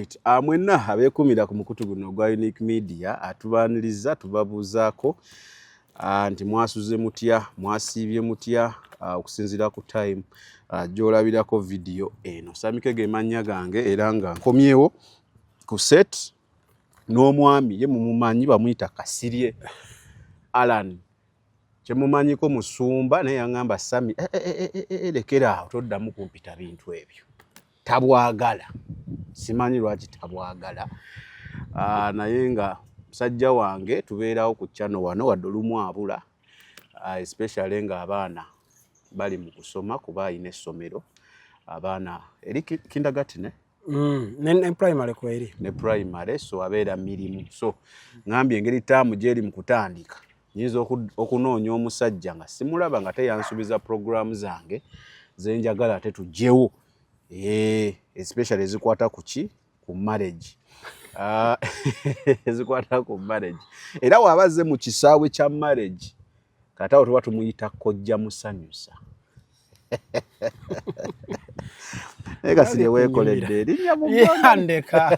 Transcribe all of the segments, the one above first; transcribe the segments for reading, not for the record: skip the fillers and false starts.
Alright, mwenna abeekumira ku mukutu guno gwa Unique Media atubaaniriza tubabuuzaako nti mwasuze mutya, mwasiibye mutya okusinziira ku time gy'olabirako video eno. Samike ge mannya gange era nga nkomyewo ku set n'omwami ye mumumanyi bamuyita Kasirye Alan. Kyemumanyiko Musumba naye yaŋŋamba Sami lekeraawo toddamu kumpita bintu ebyo. Tabwagala. Simanyi lwaki tabwagala. Naye nga musajja wange tubeerawo ku channel wano wadde olumu abula, especially nga abaana bali mu kusoma kuba ayina essomero abaana eri kindergarten ne primary kweri ne primary, so abeera mirimu. So ngambye engeri taamu gyeri mu kutandika nyinza okunoonya omusajja nga simulaba nga teyansubiza program zange zenjagala ate tujjewo, especially ezikwata ku ki ku marriage. Ezikwata ku marriage era wabaze mu kisaawe kya marriage katawo tuba tumuyita kojja musanyusa. Kasirye weekoledde erinnya yandeka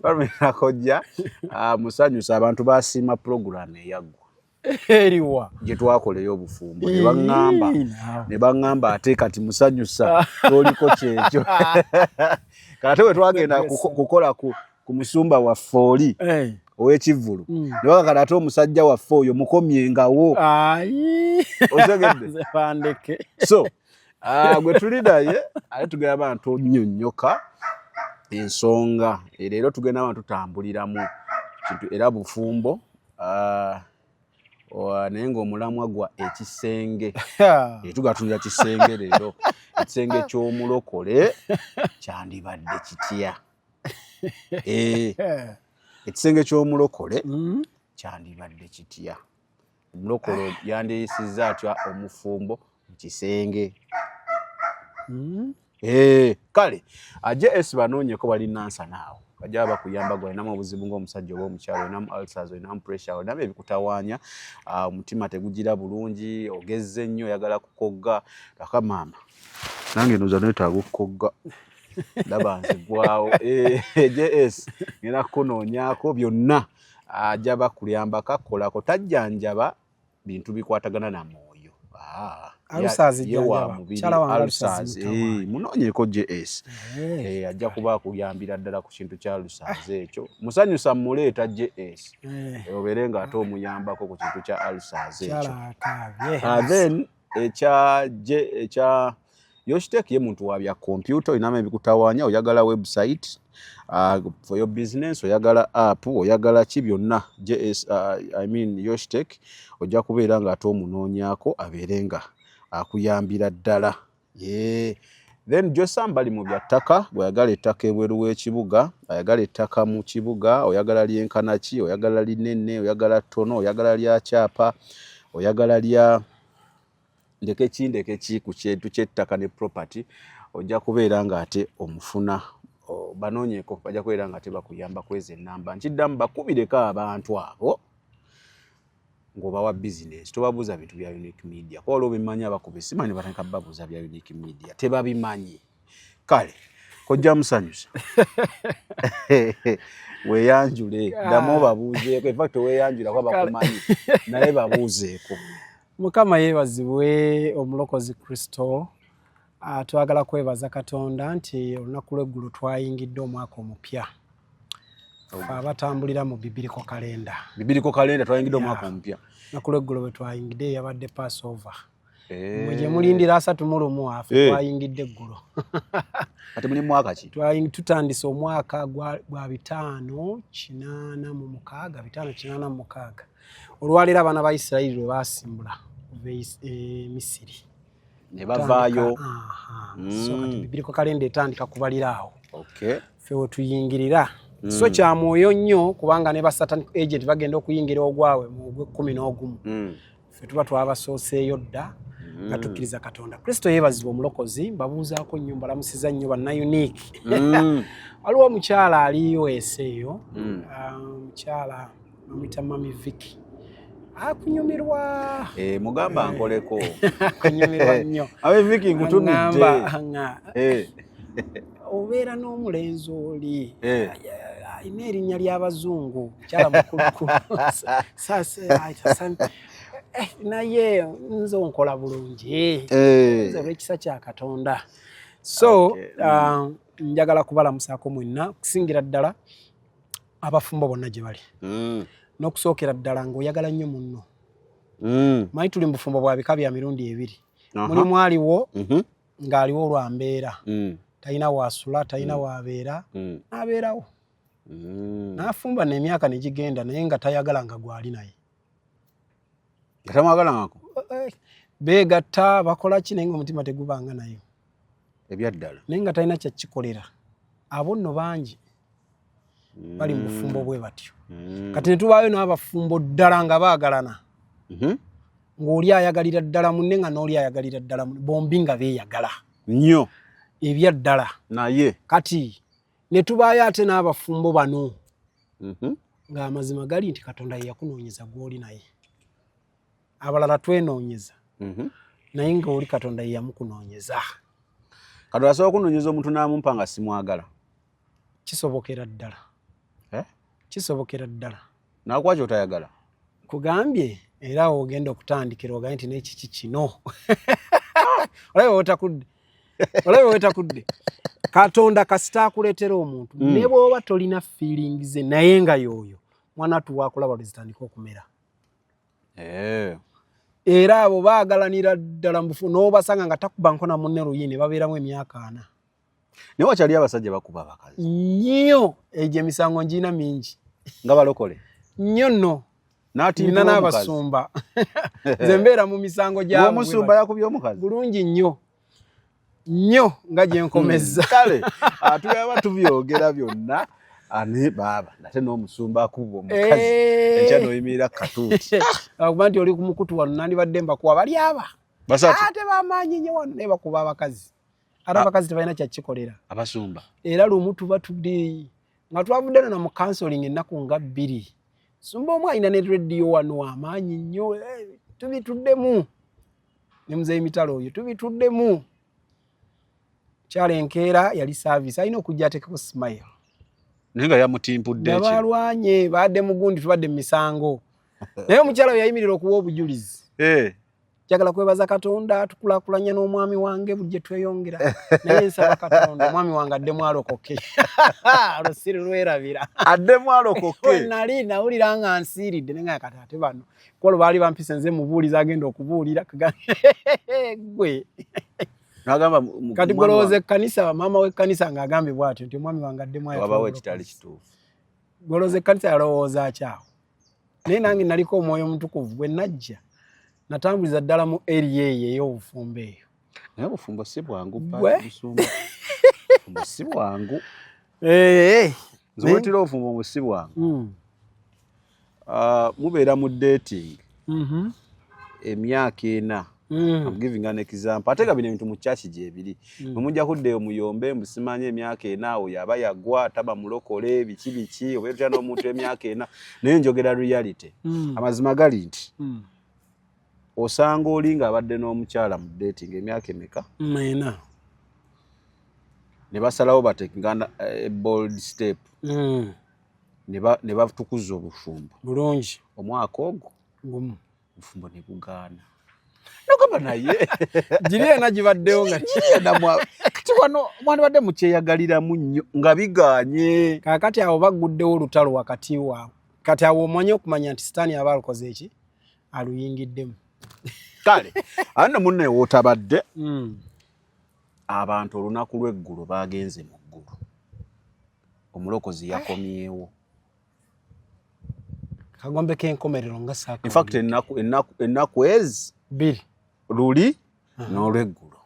bamuyita kojja musanyusa. Abantu basiima program eyaggwa eriwa gye twakoleyo obufumbo ne baŋŋamba ate kati musanyusa toliko kyekyo. Kate we twagenda kukola ku musumba waffe oli ow'ekivvulu ne bakakala ate omusajja waffe oyo mukomyengawo. Bandeke. So gwe tuli naye ate tugenda abantu onnyonnyoka ensonga leero tugenda abantu tutambuliramu kintu era bufumbo naye ng'omulamwa gwa ekisenge tugatunira kisenge leero. Ekisenge ky'omulokole kyandibadde kitya? Ekisenge ky'omulokole kyandibadde kitya? Omulokole yandiyisizza atya omufumbo mu kisenge? Kale JS banoonyeko balina ansa naawe bajja bakuyamba gwe olinamu obuzibu ng'omusajja oba omukyalo, olinamu ulcers, olinamu pressure, olinamu ebikutawaanya, omutima tegugira bulungi, ogezze nnyo oyagala kukogga. Laka maama nange ndowooza neetaaga okukogga ndaba nzigwawo. JS ngenda kukunoonyaako byonna ajja bakuyambako akkolako. Tajjanjaba bintu bikwatagana na mwoyo. Munoonyeko JS ajja kuba akuyambira ddala ku kintu kya ulcers ekyo. Musanyusa muleeta JS obeere nga ate omuyambako ku kintu kya ulcers ekyo. Then ekya Yoshtec ye muntu wa bya computer, olinamu ebikutawaanya, oyagala website for your business, oyagala app, oyagala ki byonna JS Yoshtec ojja kubeera nga ate omunoonyaako abeere nga akuyambira ddala. Then Josam bali mu bya ttaka, bw'oyagala ettaka ebweru w'ekibuga, oyagala ettaka mu kibuga, oyagala lyenkana ki, oyagala linene, oyagala ttono, oyagala lya kyapa, oyagala lya ndeke ki ku kintu ky'ettaka ne property, ojja kubeera nga ate omufuna. Banoonyeko bajja kubeera nga ate bakuyamba kweza ennamba. Nkiddamu bakubireko abantu abo ng'obawa business, tobabuuza bintu bya Unique Media. Kuba olwo bimanyi abakubi simanyi batandika babuuza bya Unique Media, tebabimanyi. Kale kojja musanyusa weeyanjule, ddamu obabuuzeeko. In fact weeyanjula kuba bakumanyi naye babuuzeeko. Mukama yeebazibwe, omulokozi Kristo. Twagala kwebaza Katonda nti olunaku lw'eggulu twayingidde omwaka omupya. Abatambulira mu Biblical kalenda. Biblical kalenda twayingidde omwaka omupya. Olunaku lw'eggulu bwe twayingidde yabadde Passover. Mwe gye mulindira 31 afe twayingidde eggulu. Ate muli mwaka ki? Tutandise omwaka gwa 586. Olwaleero abaana ba Isirayiri lwe basimbula okuva Misiri ne bavaayo. So kati Biblical kalenda etandika kubalira awo. Ffe we tuyingirira. So kya mwoyo nnyo kubanga ne ba satanic agent bagenda okuyingira ogwawe mu gwe 11. Ffe tuba twabasooseeyo dda nga tukkiriza Katonda. Kristo yeebazibwa omulokozi. Mbabuuzaako nnyo, mbalamusiza nnyo banna Unique. Waliwo omukyala ali US eyo, omukyala bamuyita Mami Vicky. Akunyumirwa. Mugamba nkoleko. Akunyumirwa nnyo. Abe Vicky nkutumidde. obeera n'omulenzi oli ayina erinnya ly'abazungu mukyala mukulukulu naye nze onkola bulungi nze olw'ekisa kya Katonda. So njagala kubalamusaako mwenna okusingira ddala abafumbo bonna gye bali n'okusookera ddala ng'oyagala nnyo munno. Manyi tuli mu bufumbo bwa bika bya mirundi ebiri. Mulimu aliwo ng'aliwo olwambeera talina waasula talina waabeera n'abeerawo n'afumba n'emyaka ne gigenda naye nga tayagala nga gwali naye. Yatamwagalangako beegatta bakola ki naye ng'omutima tegubanga nayo ebyaddala naye nga talina kyakikolera. Abo nno bangi bali mu bufumbo bwe batyo. Kati ne tubaayo n'abafumbo ddala nga baagalana ng'oli ayagalira ddala munne nga n'oli ayagalira ddala munne bombi nga beeyagala nnyo ebyaddala. naye Kati ne tubaayo ate n'abafumbo bano ng'amazima gali nti Katonda ye yakunoonyeza gw'oli naye. Abalala twenoonyeza naye ng'oli Katonda ye yamukunoonyeza. Katonda asobola okunoonyeza omuntu n'amumpa nga simwagala. Kisobokera ddala kisobokera ddala. Nakuba ky'otayagala Kugambye era ogenda okutandikira ogambe nti n'ekiki kino olaba wetakudde Katonda kasita akuleetera omuntu ne bw'oba tolina feelings ze naye nga y'oyo mwana tuwaakulaba lwezitandika okumera. Era abo baagalanira ddala mufu n'obasanga nga takuba nkona munne luyi ne babeeramu emyaka 4. naye wakyali abasajja bakuba abakazi Nnyo egyo emisango ngina mingi nga balokole nnyo nno nina n'abasumba nze mbeera mu misango gyabwe. Omusumba yakubye omukazi bulungi nnyo nga gye nkomezza. Kale atugaba tubyogera byonna ani baba nate n'omusumba akuba omukazi enkya n'oyimirira katuuti akuba nti oli ku mukutu wano nandibadde mbakuba bali aba ate bamaanyi nnyo wano naye bakuba abakazi ate abakazi tebalina kyakikolera abasumba. Era lumu tuba tudde nga twavudde no mu counseling ennaku nga 2 sumba omu alina ne radio wano amaanyi nnyo tubituddemu ne muzeeyi mitalo oyo tubituddemu. Kyala enkeera yali service alina okujja atekeko smile naye nga yamutimpudde ekyo balwanye badde mugundi tubadde mu misango naye omukyala we yayimirira okuwa obujulizi. Njagala kwebaza Katonda tukulaakulanya n'omwami wange bujje tweyongera naye nsaba Katonda omwami wange adde mwalokoke lusiri lwerabira adde mwalokoke nali nawulira nga nsiiridde naye nga kati ate bano kwolo baali bampise nze mubuuliza agenda okubuulira gwe nagamba kati golowooza ekkanisa maama w'ekkanisa ng'agambye bw'atyo nti omwami wange adde wabawo ekitali kituufu. Golowooza ekkanisa yalowooza akyawo naye nange naliko omwoyo omutukuvu bwe najja natambuliza ddala mu area eyo ey'obufumbo eyo. Naye obufumbo si bwangu si bwangu nzewetera obufumbo si bwangu. Mubeera mu dating emyaka 4. I'm giving an example. Ate nga bino ebintu mu church gye biri. Mumujja kuddeyo muyombe mbusimanye emyaka 4 awo yaba yagwa taba mulokole biki obeera n'omuntu emyaka 4 naye njogera reality. Amazima gali nti osanga oli nga abadde n'omukyala mu dating emyaka emeka ne basalawo batekingana bold step ne batukuza obufumbo bulungi omwaka ogwo gumu obufumbo ne bugaana. Nogamba naye giri ena gibaddewo nga kati wano omwana badde mukyeyagaliramu nnyo nga biganye. Kaakati awo baguddewo olutalo wakati waabwe. Kati awo omanye okumanya nti sitaani aba alukoze eki aluyingiddemu. Kale anno munne wootabadde abantu olunaku lw'eggulu bagenze mu ggulu omulokozi yakomyewo. Kagombe k'enkomerero nga saaka. In fact ennaku ezi 2 luli n'olw'eggulu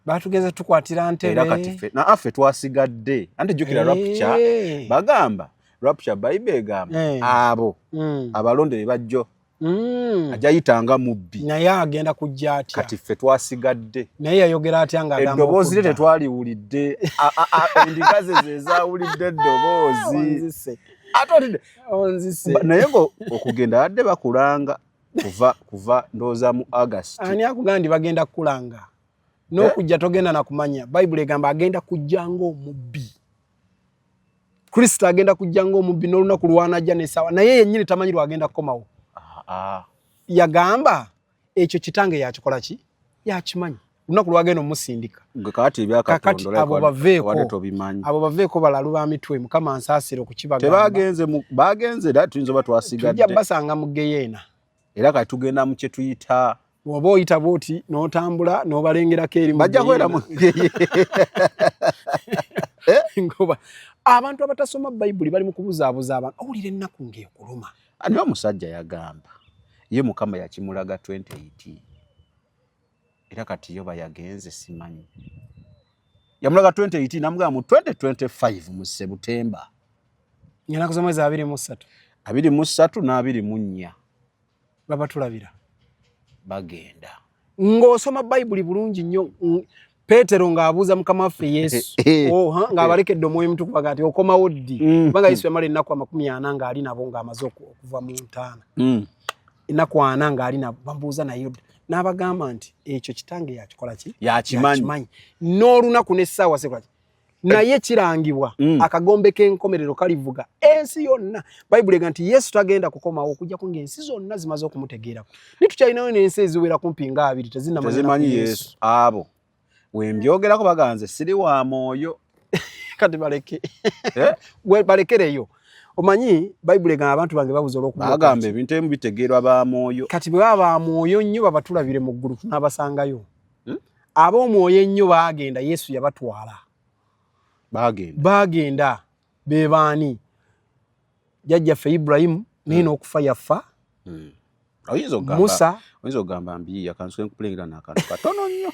batugeze tukwatira ntebe era kati naffe twasigadde anti jjukira rapture bagamba rapture Bible egamba abo abalonde ne bajjo ajayitanga mubbi naye agenda kujja atya kati ffe twasigadde naye yayogera atya nga agamba eddoboozi lye tetwaliwulidde endikaze ze zaawulidde eddoboozi onzise naye ngo okugenda badde bakulanga kuva ndooza mu August. Ani akugamba ndi bagenda kukulanga n'okujja togenda na kumanya. Bayibuli egamba agenda kujja ng'omubbi. Kristo agenda kujja ng'omubbi n'olunaku lwanajja n'essaawa naye yennyini tamanyi lwagenda kukomawo. Yagamba ekyo kitange yakikola ki? Yakimanyi. Lunaku lwagenda omusindika. Kati ebyakatondola wadde tobimanyi. Abo baveeko balalu ba mitwe Mukama ansaasire okukibagamba. Bagenze da tuyinza oba twasigadde. Tujja basanga mu Geyeena. Era kati tugenda mu kye tuyita. Bw'oba oyita bw'oti n'otambula n'obalengerako eri mu bajja kwera mu ngoba abantu abatasoma Bayibuli bali mu kubuzaabuza abantu owulira ennaku ng'ekuluma. Niwe omusajja yagamba ye Mukama yakimulaga 2018 era kati yo bayagenze simanyi yamulaga 2018 namugamba mu 2025 mu September nyina kusoma za 23 na 24 baba tulabira bagenda ng'osoma Bayibuli bulungi nnyo. Petero ng'abuuza Mukama waffe Yesu ng'abalekedde Omwoyo Mutukuvu ati okomawo ddi kubanga Yesu yamala ennaku 40 ng'ali nabo ng'amaze okuva mu ntaana ennaku 40 ng'ali nabo bamubuuza naye n'abagamba nti ekyo kitange yakikola ki? Yakimanyi. N'olunaku n'essaawa sekola ki? Naye kirangibwa akagombe k'enkomerero kalivuga ensi yonna. Bayibuli egamba nti Yesu tagenda kukomawo okujjako ng'ensi zonna zimaze okumutegeerako. Nitukyalinayo n'ensi eziwera kumpi nga 2 tezimanyi Yesu. Abo wembyogerako baganze siri wa mwoyo kati baleke balekereyo. Omanyi Bayibuli egamba abantu bange babuza olw'okuba bagamba ebintu ebimu bitegeerwa ba mwoyo. Kati bwe baba mwoyo nnyo babatulabire mu ggulu tunaabasangayo. Ab'omwoyo ennyo baagenda Yesu yabatwala. Bagenda be baani? Jjajjaffe Ibrahimu naye n'okufa yafa. Musa oyinza okugamba mbi akantu kenkupulengira n'akantu katono nnyo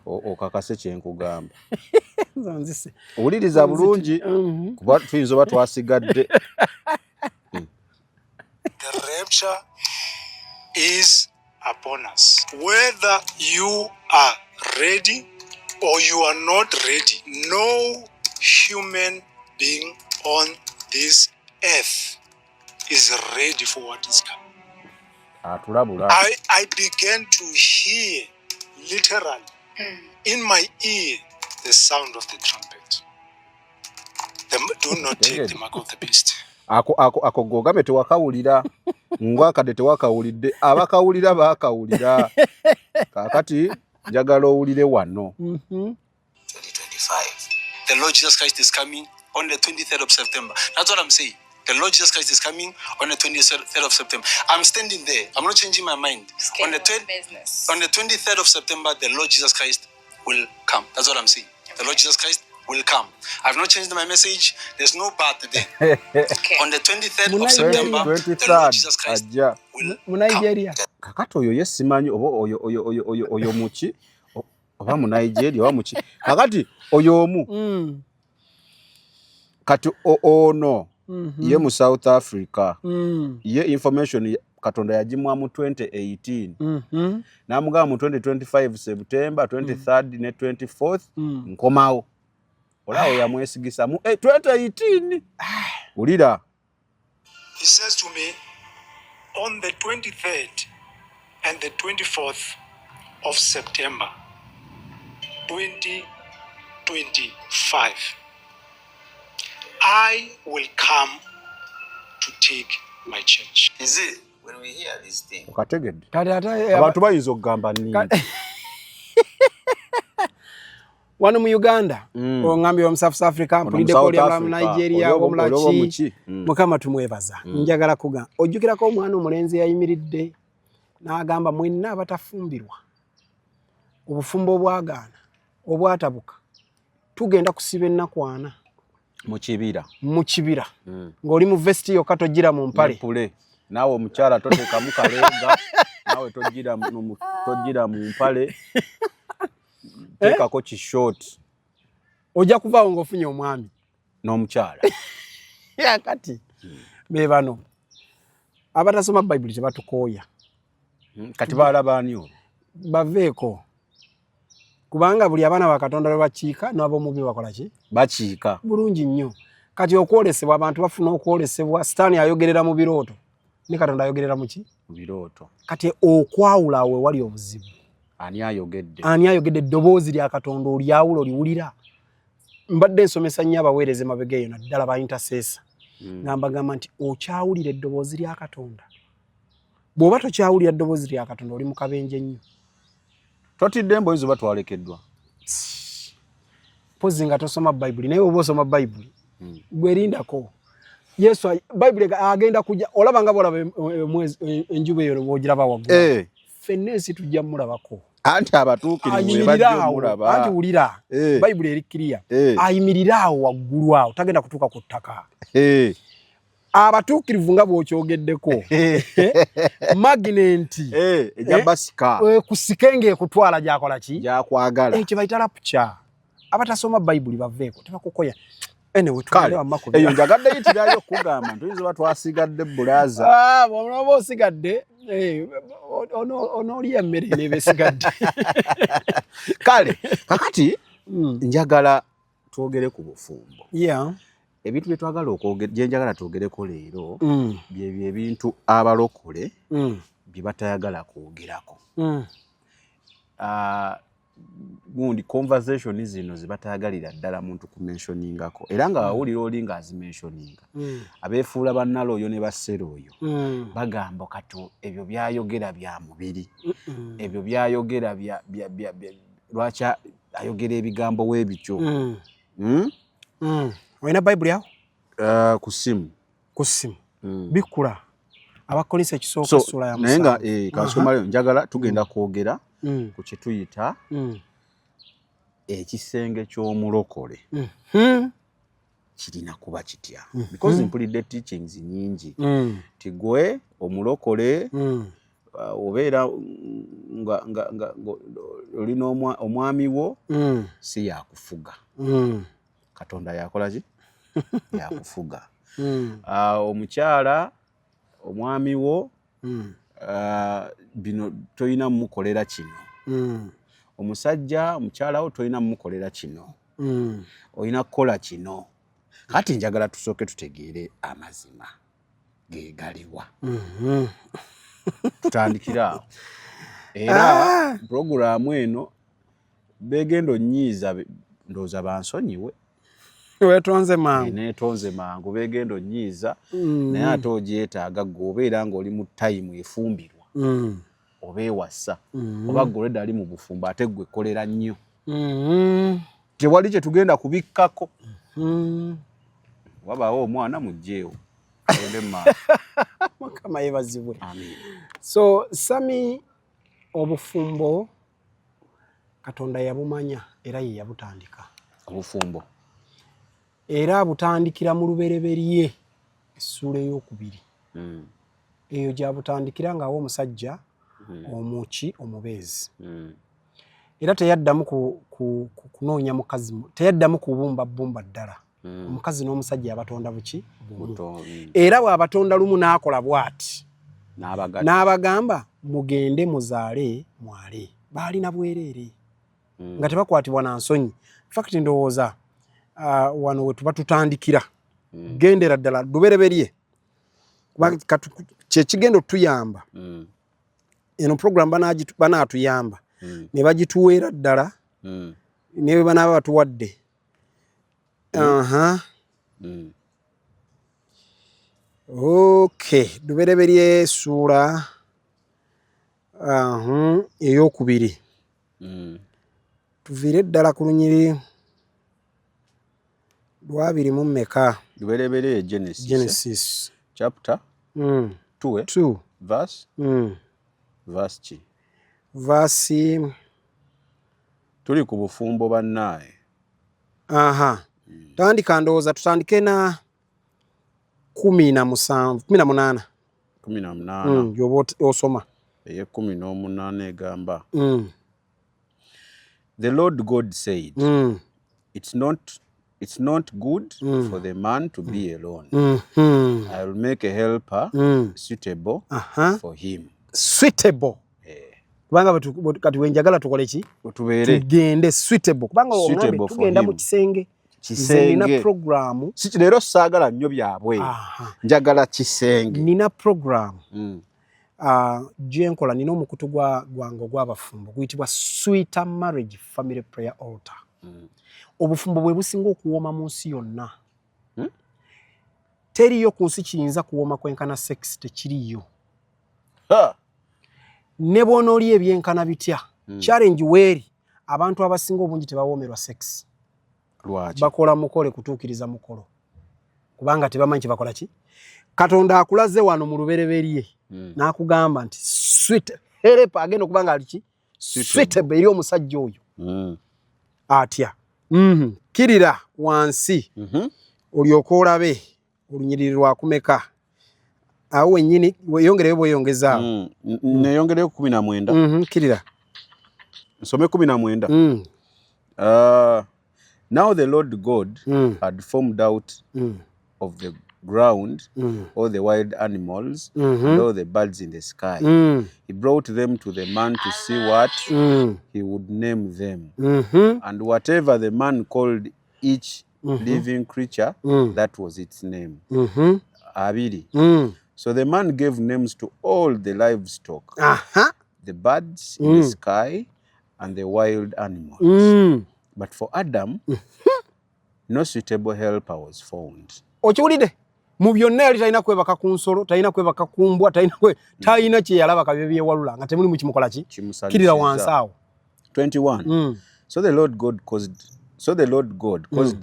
okakase kyenkugamba owuliriza bulungi kuba tuyinza oba twasigadde. The rapture is upon us. Whether you are ready or you are not ready, no human being on this earth is ready for what is coming. I began to hear literally in my ear the sound of the trumpet. Do not take the mark of the beast. Ako gogambe tewakawulira ngwakadde tewakawulidde abakawulira baakawulira kakati njagala owulire wano. 2025 the Lord Jesus Christ is coming on the 23rd of September. That's what I'm saying. The Lord Jesus Christ is coming on the 23rd of September. I'm standing there. I'm not changing my mind. On the 23rd of September, the Lord Jesus Christ will come. That's what I'm saying. The Lord Jesus Christ will come. I've not changed my message. There's no but there. On the 23rd of September, the Lord Jesus Christ will come. Kakati oyo yesimanyi oyo muki oba mu Nigeria oba muki kakati oyo omu kati ono ye mu South Africa ye information Katonda yagimwa mu 2018 namugamba mu 2025 September 23rd ne 24th nkomawo olawo yamwesigisa mu 2018 ulira. He says to me on the 23rd and the 24th of September 2025 I will come to take my church. Is it when we hear this thing? Okategedde. Abantu bayinza okugamba nini? Wano mu Uganda, ongambi wa South Africa, mpulidde ko lya mu Nigeria, omulachi, Mukama tumwebaza. Njagala kugamba, ojjukirako omwana omulenzi yayimiridde n'agamba mwenna abatafumbirwa. Obufumbo obwagaana, obwatabuka. Tugenda kusiba ennakwana. mu kibira ng'oli mu vesti yokka tojjira mu mpale naawe omukyala toteekamu kalenga naawe tojjira mu mpale teekako kishooti ojja kuvaawo ng'ofunye omwami n'omukyala kati be bano abatasoma Bayibuli tebatukooya kati baalabaani olwo baveeko kubanga buli abaana ba Katonda bakiika n'ab'omubi bakola ki? Bakiika. Bulungi nnyo. Kati okwolesebwa abantu bafuna okwolesebwa Sitaani ayogerera mu birooto. Ne Katonda ayogerera mu ki? Mu birooto. Kati okwawula we wali obuzibu. ani ayogedde eddoboozi lya Katonda olyawulo liwulira. Mbadde nsomesa nnyo abaweereze mabega eyo naddala ba intercessor nga mbagamba nti okyawulira eddoboozi lya Katonda. Bw'oba tokyawulira eddoboozi lya Katonda oli mu kabenje nnyo. Totidde emboyi zo batwalekeddwa. Pozi nga tosoma Bayibuli naye oba osoma Bayibuli gwerindako. Yesu Bayibuli agenda kujja olaba nga bolaba enjuba eyo bw'ogiraba waggulu. Ffenensi tujja mulabako. Anti abatuukirivu bajja mulaba. Anti wulira Bayibuli eri kiriya. Ayimirira awo waggulu awo tagenda kutuuka ku ttaka. Abatuukirivu nga bw'okyogeddeko magneti ejabasika kusikenge ekutwala gyakola ki gyakwagala ekyo bayita rapture. Abatasoma Bayibuli baveeko tebakukoya. Anyway, eyo njagadde yitirayo okugamba tuyinza oba twasigadde bbulaaza. Bw'oba osigadde onoolya emmere n'eba esigadde. Kale kakati njagala twogere ku bufumbo. Ebintu bye twagala okwogera gye njagala twogereko leero byebyo ebintu abalokole bye batayagala kwogerako. Gundi conversation zino zibatayagalira ddala muntu kumentioningako era nga wawulira oli nga azimentioninga abeefuula bannalooyo ne basserooyo bagamba kati ebyo byayogera bya mubiri ebyo byayogera lwaki ayogera ebigambo weebityo. Olina Bayibuli awo? Ku ssimu bikula Abakolisi ekisooka ssula ya musanvu. Naye nga kansomaleyo njagala tugenda kwogera ku kye tuyita ekisenge ky'omulokole kirina kuba kitya. Because mpulidde teachings nyingi tigwe omulokole obeera nga olina omwami wo si yakufuga. Katonda yakola ki? Yakufuga. Omukyala omwami wo bino toyina mukolera kino. Omusajja omukyala wo toyina mukolera kino. Oyina kukola kino. Kati njagala tusooke tutegeere amazima gegaliwa. Tutandikira awo. Era programu eno begenda onnyiiza ndowooza bansonyiwe. Weetonze mangu. Neetonze mangu begenda onnyiiza naye ate ogyetaaga gweobeera ng'oli mu tayimu efumbirwa oba ewasa oba gwe ali mu bufumbo ate gwe kolera nnyo. Tewali kye tugenda kubikkako. Wabaawo omwana mugjeewo ende maaso. Mukama yeebazibwe. Amen. So Sami obufumbo Katonda yabumanya era ye yabutandika. Obufumbo era butandikira mu lubereberye essula ey'okubiri. Eyo gyabutandikira ng'awo omusajja omuki omubeezi. Era teyaddamu kunoonya mukazi, teyaddamu kubumbabumba ddala. Omukazi n'omusajja abatonda buki bumu. Era bw'abatonda lumu n'akola bw'ati n'abagamba mugende muzaale mwale. Baalina bwereere nga tebakwatibwa na nsonyi. Fakiti ndowooza wano we tuba tutandikira gendera ddala lubereberye kye kigenda otuyamba. Eno program banaatuyamba ne bagituweera ddala ne bwe banaaba batuwadde. Okay, lubereberye ssuula ey'okubiri. Tuviire ddala ku lunyiri lwabiri mu mmeka. Lubereberye Genesis chapter 2 verse ki? Verse tuli ku bufumbo bannaaye. Tandika ndowooza tutandike na 18 yoba osoma. Eye 18 egamba The Lord God said, It's not good for the man to be alone. I will make a helper suitable for him. Suitable. Kubanga kati wenjagala tukole ki? Tugende suitable. Kubanga omwami tugenda mu kisenge. Nina programu. Si leero saagala nnyo byabwe. Njagala kisenge. Nina programu. Gyenkola nina omukutu gwange ogw'abafumbo guyitibwa Sweeter Marriage Family Prayer Altar. Obufumbo bwe businga okuwooma mu nsi yonna. Teriyo ku nsi kiyinza kuwooma kwenkana sex, tekiriyo. Ne bw'onoolya ebyenkana bitya, challenge weeri abantu abasinga obungi tebawoomerwa sex. Lwaki? Bakola mukole kutuukiriza mukolo. Kubanga tebamanyi bakola ki? Katonda akulaze wano mu lubereberye n'akugamba nti sweet help agenda okubanga ali ki? Suitable eri omusajja oyo. Atya. Kirira wansi. Olyoka olabe olunyiriri lwakumeka. Awo wennyini weyongereyo bweyongezaawo. Neyongereyo 19. Kirira. Nsome 19. Now the Lord God had formed out of the ground all the wild animals and all the birds in the sky. He brought them to the man to see what he would name them. And whatever the man called each living creature, that was its name. Abiri. So the man gave names to all the livestock, the birds in the sky, and the wild animals. But for Adam, no suitable helper was found. Okiwulidde? Mu byonna yali talina kwebaka ku nsolo, talina kwebaka ku mbwa, talina kye yalaba byewalula nga temuli mu kimukola ki? Kirira wansi awo. 21. So the Lord God caused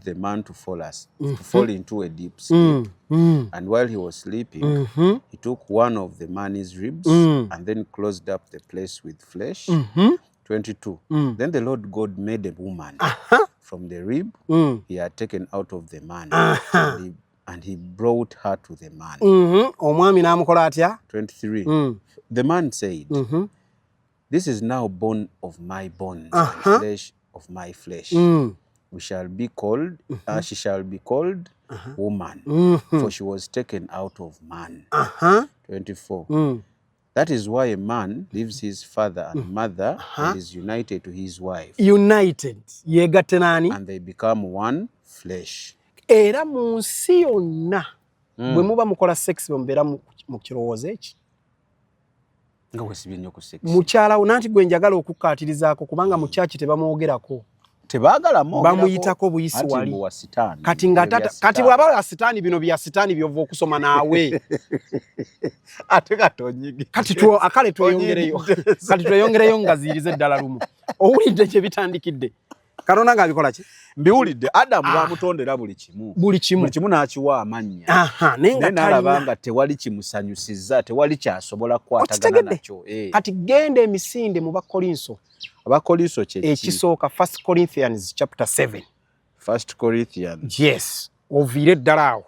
the man to fall into a deep sleep. And while he was sleeping, he took one of the man's ribs and then closed up the place with flesh. 22. Then the Lord God made a woman from the rib he had taken out of the man, and he brought her to the man. Omwami n'amukola atya? 23. The man said, this is now bone of my bones and flesh of my flesh. She shall be called woman, for she was taken out of man. 24. That is why a man leaves his father and mother and is united to his wife. United. Yegatte nani? And they become one flesh. Era mu nsi yonna bwe muba mukola sex bwe mu kirowoozo eki. Nga wesibye nnyo ku sex. Mukyala nanti gwe njagala okukkaatirizaako kubanga mu kyaki tebamwogerako. Tebagala mwogerako. Bamuyitako buyisi wali. Kati bw'aba wa sitaani bino bya sitaani byova okusoma naawe. Ate katonyigi. Kale tweyongereyo ngaziirize eddala lumu. Owulidde kye bitandikidde. Katonda ng'abikola ki? Mbiwulidde. Adamu bamutondera buli kimu. Buli kimu n'akiwa amannya. Naye n'alaba nga tewali kimusanyusizza, tewali kyasobola kukwatagana nakyo. Kati genda emisinde mu Bakolinso. Abakolinso kye ki? Ekisooka 1 Corinthians chapter 7. 1 Corinthians. Yes. Oviire ddala awo.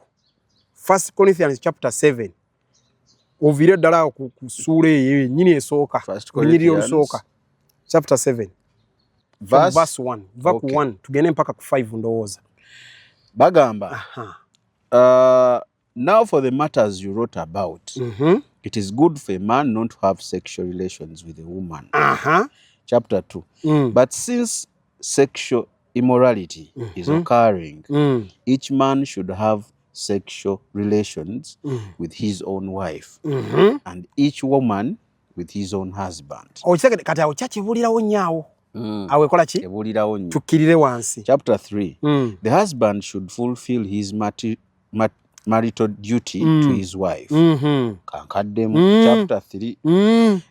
1 Corinthians chapter 7. Oviire ddala awo ku ssuula eyo yennyini esooka. Lunyiriri olusooka. Chapter 7. Verse 1. Verse 1. Tugende mpaka ku 5 ndowooza. Bagamba. Now for the matters you wrote about, it is good for a man not to have sexual relations with a woman. Chapter 2. But since sexual immorality is occurring, each man should have sexual relations with his own wife, and each woman with his own husband. Kati awo kyakibulirawo nnyo awo ekola ki? Ebulirawo nnyo. Tukkirire wansi. Chapter 3. The husband should fulfill his marital duty to his wife. Kankaddemu. Chapter 3.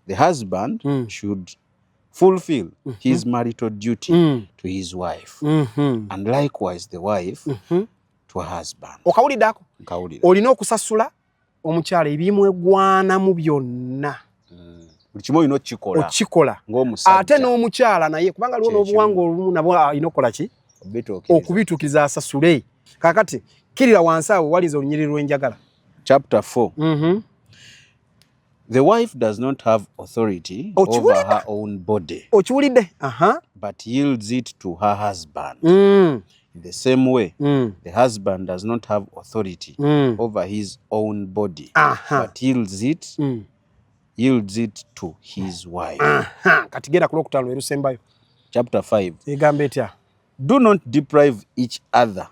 The husband should fulfill his marital duty to his wife, and likewise the wife to her husband. Okawuliddako? Olina okusasula omukyala ebimwegwanamu byonna. Buli kimu olina okikola ng'omusajja. Ate n'omukyala naye kubanga aliwo n'obuwangwa olumu nabwo alina okukola ki? Okubituukiriza asasule. Kaakati kirira wansi awo waliza olunyiriri lw'enjagala. Chapter 4. The wife does not have authority over her own body, but yields it to her husband. In the same way, the husband does not have authority over his own body, but yields it to his wife. Chapter 5. Do not deprive each other,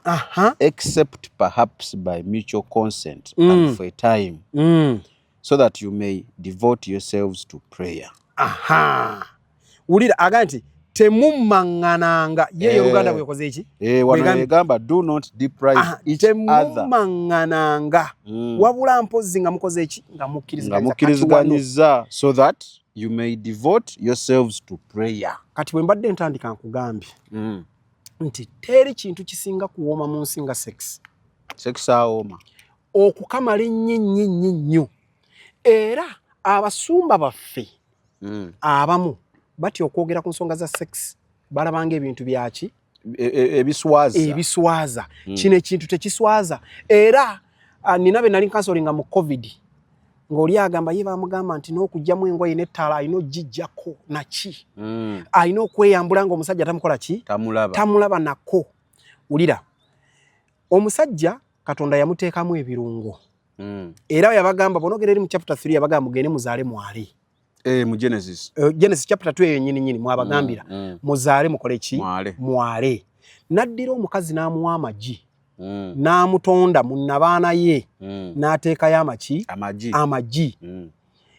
except perhaps by mutual consent and for a time, so that you may devote yourselves to prayer. Aha. Ulira aganti temummangananga ye Uganda bwe koze iki? Wano egamba do not deprive each other. Temummangananga. Wabula mpozi nga mukoze iki? Nga mukkiriziganyizza so that you may devote yourselves to prayer. Kati bwe mbadde ntandika nkugambye nti teri kintu kisinga kuwooma mu nsi nga sex. Sex awooma. Okukamala ennyo. Era abasumba baffe abamu batya okwogera ku nsonga za sex balabanga ebintu byaki ebiswaza kino ekintu tekiswaza. Era nina be nali kansolinga mu COVID ng'oli agamba ye bamugamba nti n'okugyamu engoye n'ettaala alina ogijjako naki alina okweyambula ng'omusajja tamukola ki tamulaba nako. Wulira omusajja Katonda yamuteekamu ebirungo era yabagamba bonogera eri mu chapter 3 yabagamba mugende muzaale mwale mu Genesis chapter 2 eyo nyini mwabagambira muzaale mukole ki mwale. Naddira omukazi n'amuwa amagi n'amutonda mu nabaana ye n'ateekayo amagi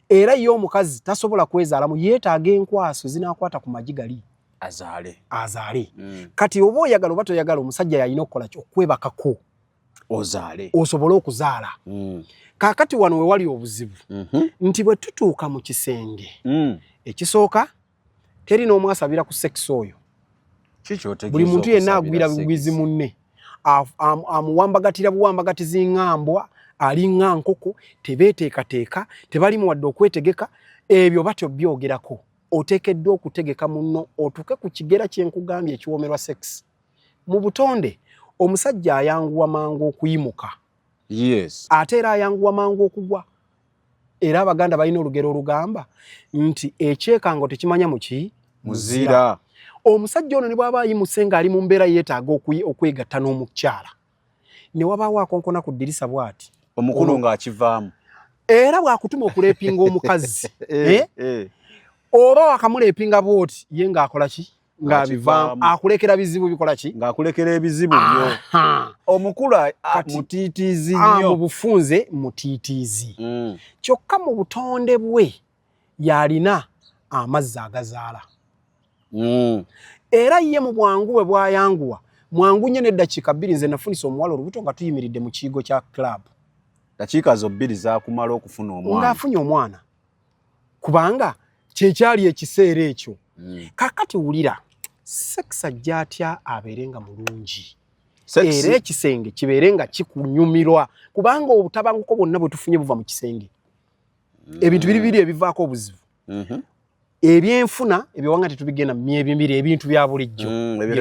era ye omukazi tasobola kwezaalamu yeetaaga enkwaso zinaakwata ku magi gali azaale. Kati oba oyagala oba toyagala omusajja yalina okukola ki okwebakako ozaale osobole okuzaala. Kaakati wano we wali obuzibu nti bwe tutuuka mu kisenge ekisooka teri n'omwasabira ku sex oyo. Buli muntu yenna agwira bugwizi munne amuwambagatira buwambagatizi ng'ambwa alinga nkoko tebeeteekateeka tebali muwadde okwetegeka ebyo batyo byogerako. Oteekeddwa okutegeka munno otuuke ku kigera kyenkugambye ekiwoomerwa sex. Mu butonde omusajja ayanguwa mangu okuyimuka. Ate era ayanguwa mangu okugwa. Era Abaganda balina olugero olugamba nti ekyekango tekimanya muki muzira. Omusajja ono ne bw'aba ayimuse ng'ali mu mbeera yeetaaga okwegatta n'omukyala ne wabaawo akonkona ku ddirisa bw'ati omukulu ng'akivaamu era bw'akutuma okuleepinga omukazi oba wakamuleepinga bw'oti ye ng'akola ki ng'abivaamu akulekera bizibu bikola ki ng'akulekera ebizibu nnyo. Omukulu mutiitiizi nnyo mu bufunze mutiitiizi kyokka mu butonde bwe yalina amazzi agazaala. Era ye mu bwangu bwe bwayanguwa mwangu nnyo n'eddakiika 2 nze nafunisa omuwala olubuto nga tuyimiridde mu kiyigo kya club. Dakiika zo 2 zaakumala okufuna omwana ng'afunye omwana kubanga kyekyali ekiseera ekyo. Kakati wulira sex ajja atya abeerenga mulungi era ekisenge kibeerenga kikunyumirwa kubanga obutabanguko bwonna bwe tufunye buva mu kisenge. Ebintu biri ebivaako obuzibu ebyenfuna ebyowanga tetubigenda mu myebiri ebintu bya bulijjo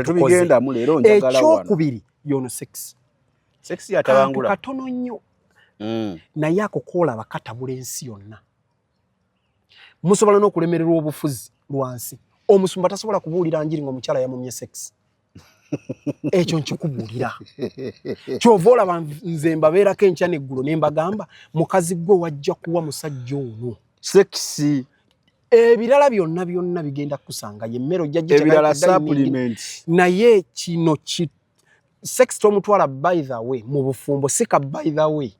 tubigenda mu leero njagala wano. Ekyokubiri yono sex yatabangula katono nnyo naye akokoola bakatabula ensi yonna. Musobola n'okulemererwa obufuzi lwansi. Omusumba tasobola kubuulira njiri ng'omukyala yamumye sex. Ekyo nkikubuulira. Kyova olaba nze mbabeerako enkya n'eggulo ne mbagamba mukazi gwe wajja kuwa musajja ono sexy. Ebirala byonna bigenda kusanga ye mmero jjajja ebirala supplements naye kino sex tomutwala by the way mu bufumbo sika by the way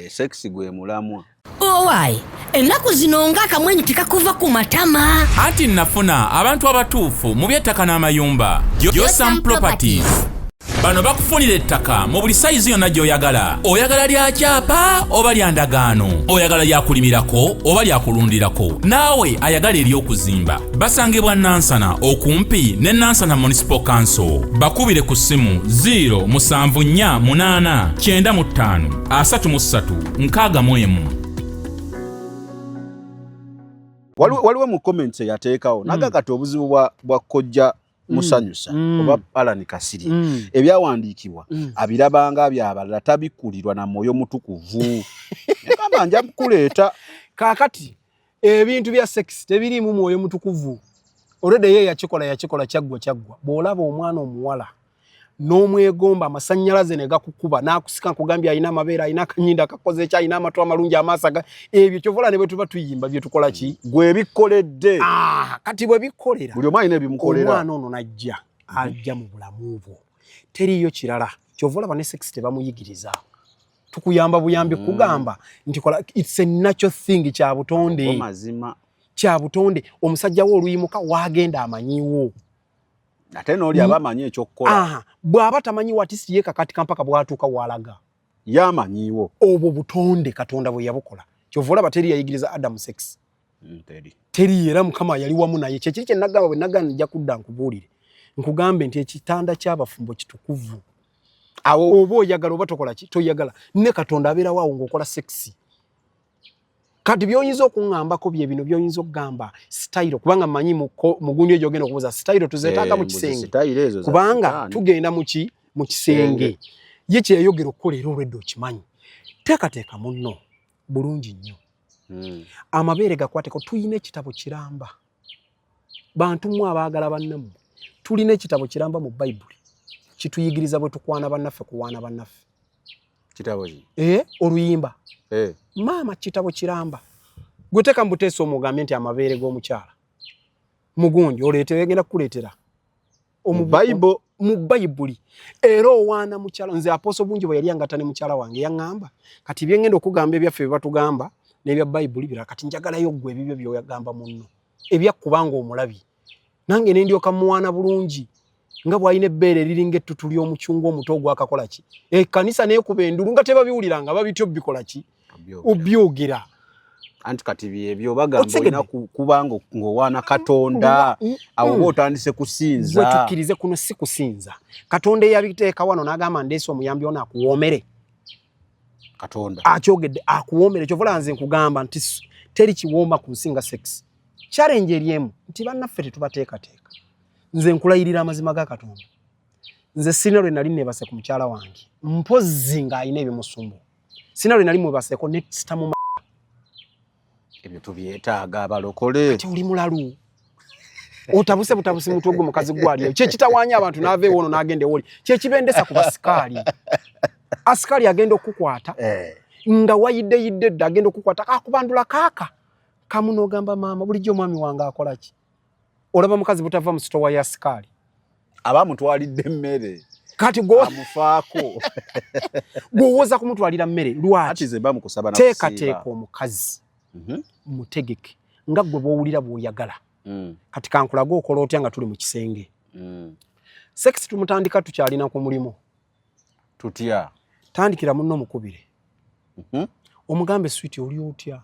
sex gwe mulamwa. Owai ennaku zino ng'akamwenyu tekakuva ku matama. Anti nafuna abantu abatuufu mu by'ettaka n'amayumba. Yosan Properties. Bano bakufunira ettaka mu buli sayizi yonna gy'oyagala. Oyagala lya kyapa oba lya ndagaano. Oyagala lya kulimirako oba lya kulundirako. Naawe ayagala ery'okuzimba. Basangibwa Nansana okumpi ne Nansana Municipal Council. Bakubire ku ssimu 0748533 Waliwo mu comments yateekawo nagakati obuzibu bwa kojja musanyusa oba Alan Kasiri ebyawandiikibwa abirabanga byabalala tabikulirwa na mwoyo mutukuvu. Ngamba nja kuleeta kaakati ebintu bya sex tebirimu mwoyo mutukuvu. Already ye yakikola kyaggwa. Bw'olaba omwana omuwala n'omwegomba amasannyalaze ne gakukuba n'akusika nkugambye alina amabeera alina akanyinda akakoze ekya alina amatu amalungi amaasaga ebyo kyovola ne bwe tuba tuyimba bye tukola ki gwe bikoledde. Kati bwe bikolera buli omu alina ebimukolera. Omwana ono najja ajja mu bulamu bwo teriyo kirala kyovola ba ne sex tebamuyigiriza. tukuyamba buyambi kugamba nti kola it's a natural thing kya butonde mazima kya butonde omusajja wo oluyimuka wagenda amanyiwo ate n'oli abamanyi ekyokukola bw'aba tamanyi watisi yeka katika mpaka bwatuuka walaga yamanyiwo obwo butonde Katonda bwe yabukola kyovula bateri yayigiriza Adam sex teri era Mukama yali wamu naye kyekiri kye nagamba bwe nagana nja kudda nkubuulire nkugambe nti ekitanda ky'abafumbo kitukuvu awo oba oyagala oba tokola ki toyagala ne Katonda abeera waawo ng'okola sexy kati by'oyinza okuŋŋambako bye bino by'oyinza okugamba style kubanga mmanyi mugundi egyo ogenda okubuuza style tuzeetaaga mu kisenge kubanga tugenda mu kisenge ye kyeyayogera okukola era olwedde okimanyi teekateeka munno bulungi nnyo amabeere gakwateko tuyina ekitabo kiramba bantu mmwe abaagala bannammwe tulina ekitabo kiramba mu Bayibuli kituyigiriza bwe tukwana bannaffe kuwaana bannaffe kitabo ki oluyimba maama kitabo kiramba gwe teka mbuteesa omugambe nti amabeere g'omukyala mugundi oleete yegenda kukuleetera mu Bayibuli era owaana mukyala nze Apostle Bungi bwe yali angattane mukyala wange yaŋŋamba kati byengenda okugamba ebyaffe bye batugamba n'ebya Bayibuli bira kati njagalayo ggwe ebibyo by'oyagamba munno ebyakubanga omulabi nange ne ndyoka muwaana bulungi nga bw'alina ebbeere liringa ettutu ly'omucungu omuto ogwakakola ki ekkanisa neekuba endulu nga tebabiwuliranga babityo bikola ki obyogera anti kati byebyo bagamba olina kubanga ng'owaana Katonda awo oba otandise kusinza bwe tukkirize kuno si kusinza Katonda eyabiteeka wano n'agamba ndeese omuyambi ono akuwoomere Katonda akyogedde akuwoomere kyovula nze nkugamba nti teri kiwooma ku nsi nga sex challenge eri emu nti bannaffe tetubateekateeka nze nkulayirira amazima ga Katonda nze sina lwe nali neebase ku mukyala wange mpozzi ng'alina ebimusumbu sina lwe nali mwebaseko netsita mu ebyo tubyetaaga abalokole ati oli mulalu otabuse butabusi mutwe gwe mukazi gwali kye kitawaanya abantu n'ava ewono n'agenda ewoli kye kibendesa ku basikaali asikaali agenda okukwata nga wayidde dda agenda okukwata kakubandula kaaka kamu n'ogamba maama bulijjo omwami wange akola ki olaba mukazi butava mu sitowa ya sikaali abamutwalidde emmere kati amufaako gwowoza kumutwalira mmere lwaki teekateeka omukazi mutegeke nga gwe bw'owulira bw'oyagala kati kankulaga okola otya nga tuli mu kisenge sex tumutandika tukyalina ku mulimu tutya tandikira munno mukubire omugambe switi oli otya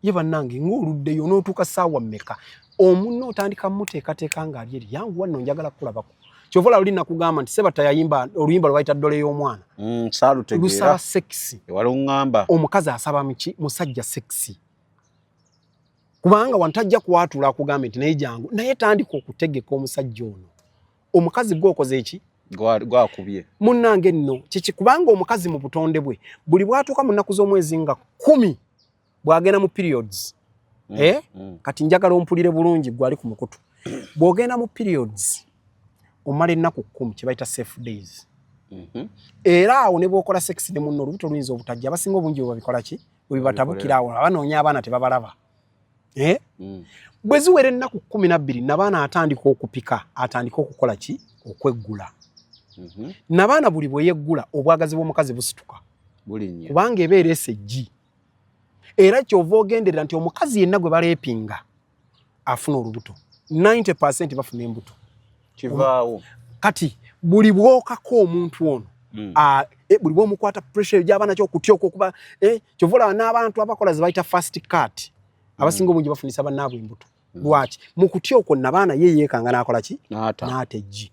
ye bannange ng'oluddeyo n'otuuka ssaawa mmeka omunno otandika muteekateeka ng'ali eri yangu wanno njagala kulabako kyovola luli nakugamba nti seba tayayimba oluyimba lwe bayita ddole y'omwana lusaba sexy omukazi asaba musajja sexy kubanga wantajja kwatula akugamba nti naye jangu naye tandika okutegeka omusajja ono omukazi gwokoze eki gwakubye munnange nno kubanga omukazi mu butonde bwe buli bwatuuka mu nnaku z'omwezi nga 10 bw'agenda mu periods kati njagala ompulire bulungi gwali ku mukutu bw'ogenda mu periods omala ennaku 10 kye bayita safe days era awo ne bw'okola sex ne munno olubuto luyinza obutajja abasinga obungi bwe babikola ki bwe bibatabukira awo abanoonya abaana tebabalaba bwe ziwera ennaku 12 nabaana atandika okupika atandika okukola ki okweggula nabaana buli bwe yeggula obwagazi bw'omukazi busituka kubanga eba ereese eggi era kyova ogenderera nti omukazi yenna gwe baleepinga afuna olubuto 90% bafuna embuto kivaawo kati buli bwokako omuntu ono buli bwomukwata pressure gy'abaana kyokutyoka okuba kyovola n'abantu abakola ze bayita fast cut abasinga obungi bafunisa bannaabwe embuto lwaki mu kutyoka nabaana ye yeekanga n'akola ki n'ata eggi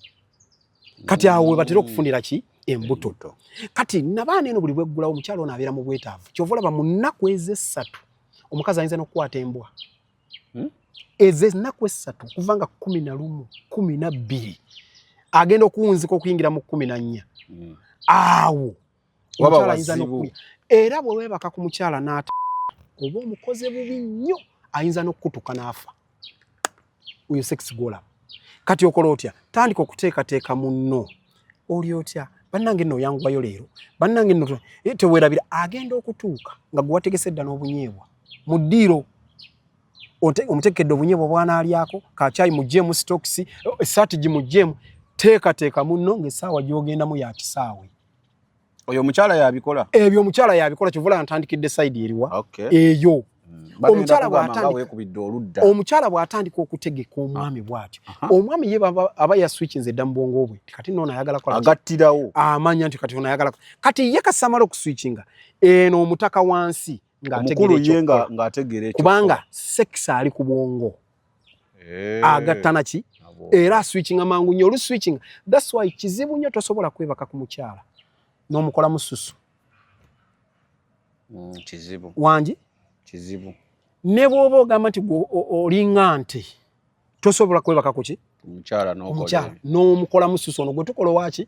kati awo we batera okufunira ki embuto kati nabaana eno buli bweggulawo omukyalo ono abeera mu bwetaavu kyovola ba mu nnaku ez'essatu omukazi ayinza n'okukwata embwa ez'ennaku essatu kuva nga 11 12 agenda okuwunzika okuyingira mu 14 awo omukyala ayinza n'okuya era bwe weebaka ku mukyala n'ata oba omukoze bubi nnyo ayinza n'okukutuka n'afa oyo sex gwolaba kati okola otya tandika okuteekateeka munno oli otya bannange nno oyanguwayo leero bannange nno teweerabira agenda okutuuka nga gwe wategese dda n'obunyeebwa mu ddiiro omutekedde obunyeebwa bwanaalyako kacaayi mugjeemu sitokisi esaati gimugjeemu teekateeka munno ng'essaawa gy'ogendamu ya kisaawe oyo omukyala yabikola ebyo omukyala yabikola kivula ntandikidde side eriwa okay eyo omukyala bw'atandika oludda omukyala bw'atandika okutegeka omwami bw'atyo omwami ye aba yaswitchinze dda mu bwongo bwe kati nno ayagala kola agattirawo amanya nti kati ono ayagala kati ye kasamala okuswitchinga eno omutaka wansi omukulu ye ng'ategeera ekyo kubanga sex ali ku bwongo agatta naki era switching amangu nnyo olu switching that's why kizibu nnyo tosobola kwebaka ku mukyala n'omukola mususu kizibu wangi kizibu ne bw'oba ogamba nti olinga nti tosobola kwebaka ku ki omukyala n'omukola mususu ono gwe tukola waki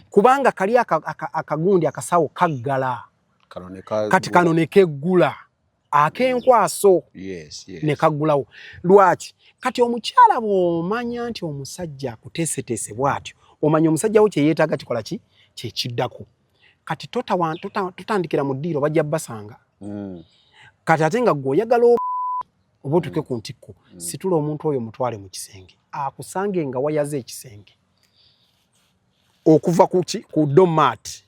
kubanga kali akagundi akasawo kaggala kati kano ne keggula ak'enkwaso ne kaggulawo lwaki kati omukyala bw'omanya nti omusajja akuteeseteese bw'atyo omanya omusajja wo kye yeetaaga kikola ki kyekiddako kati totandikira mu ddiiro bajja basanga kati ate nga gwe oyagala oba otuuke ku ntikko situla omuntu oyo mutwale mu kisenge akusange nga wayaze ekisenge okuva ku domat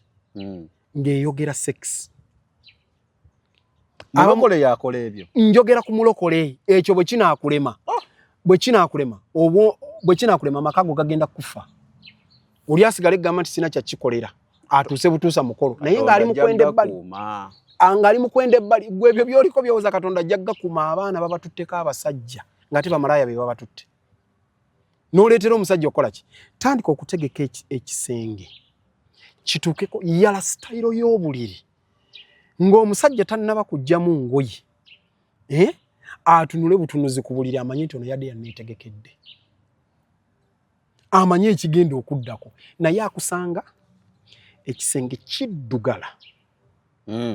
ng'eyogera sex mulokole yakola ebyo njogera ku mulokole ekyo bwe kinaakulema bwe kinaakulema amakago gagenda kufa oli asigala egamba nti sina kyakikolera atuuse butuusa mukolo naye ng'ali mu kwenda ebbali ng'ali mu kwenda ebbali gwe ebyo by'oliko byowooza katonda ajja gakuma abaana babatutteko abasajja ng'ate bamalaaya be babatutte n'oleetera omusajja okukola ki tandika okutegeka ekisenge kituukeko yala sitayiro y'obuliri ng'omusajja tannaba kujjamu ngoye atunule butunuzi ku buliri amanye nti ono yadde yanneetegekedde amanye ekigenda okuddako naye akusanga ekisenge kiddugala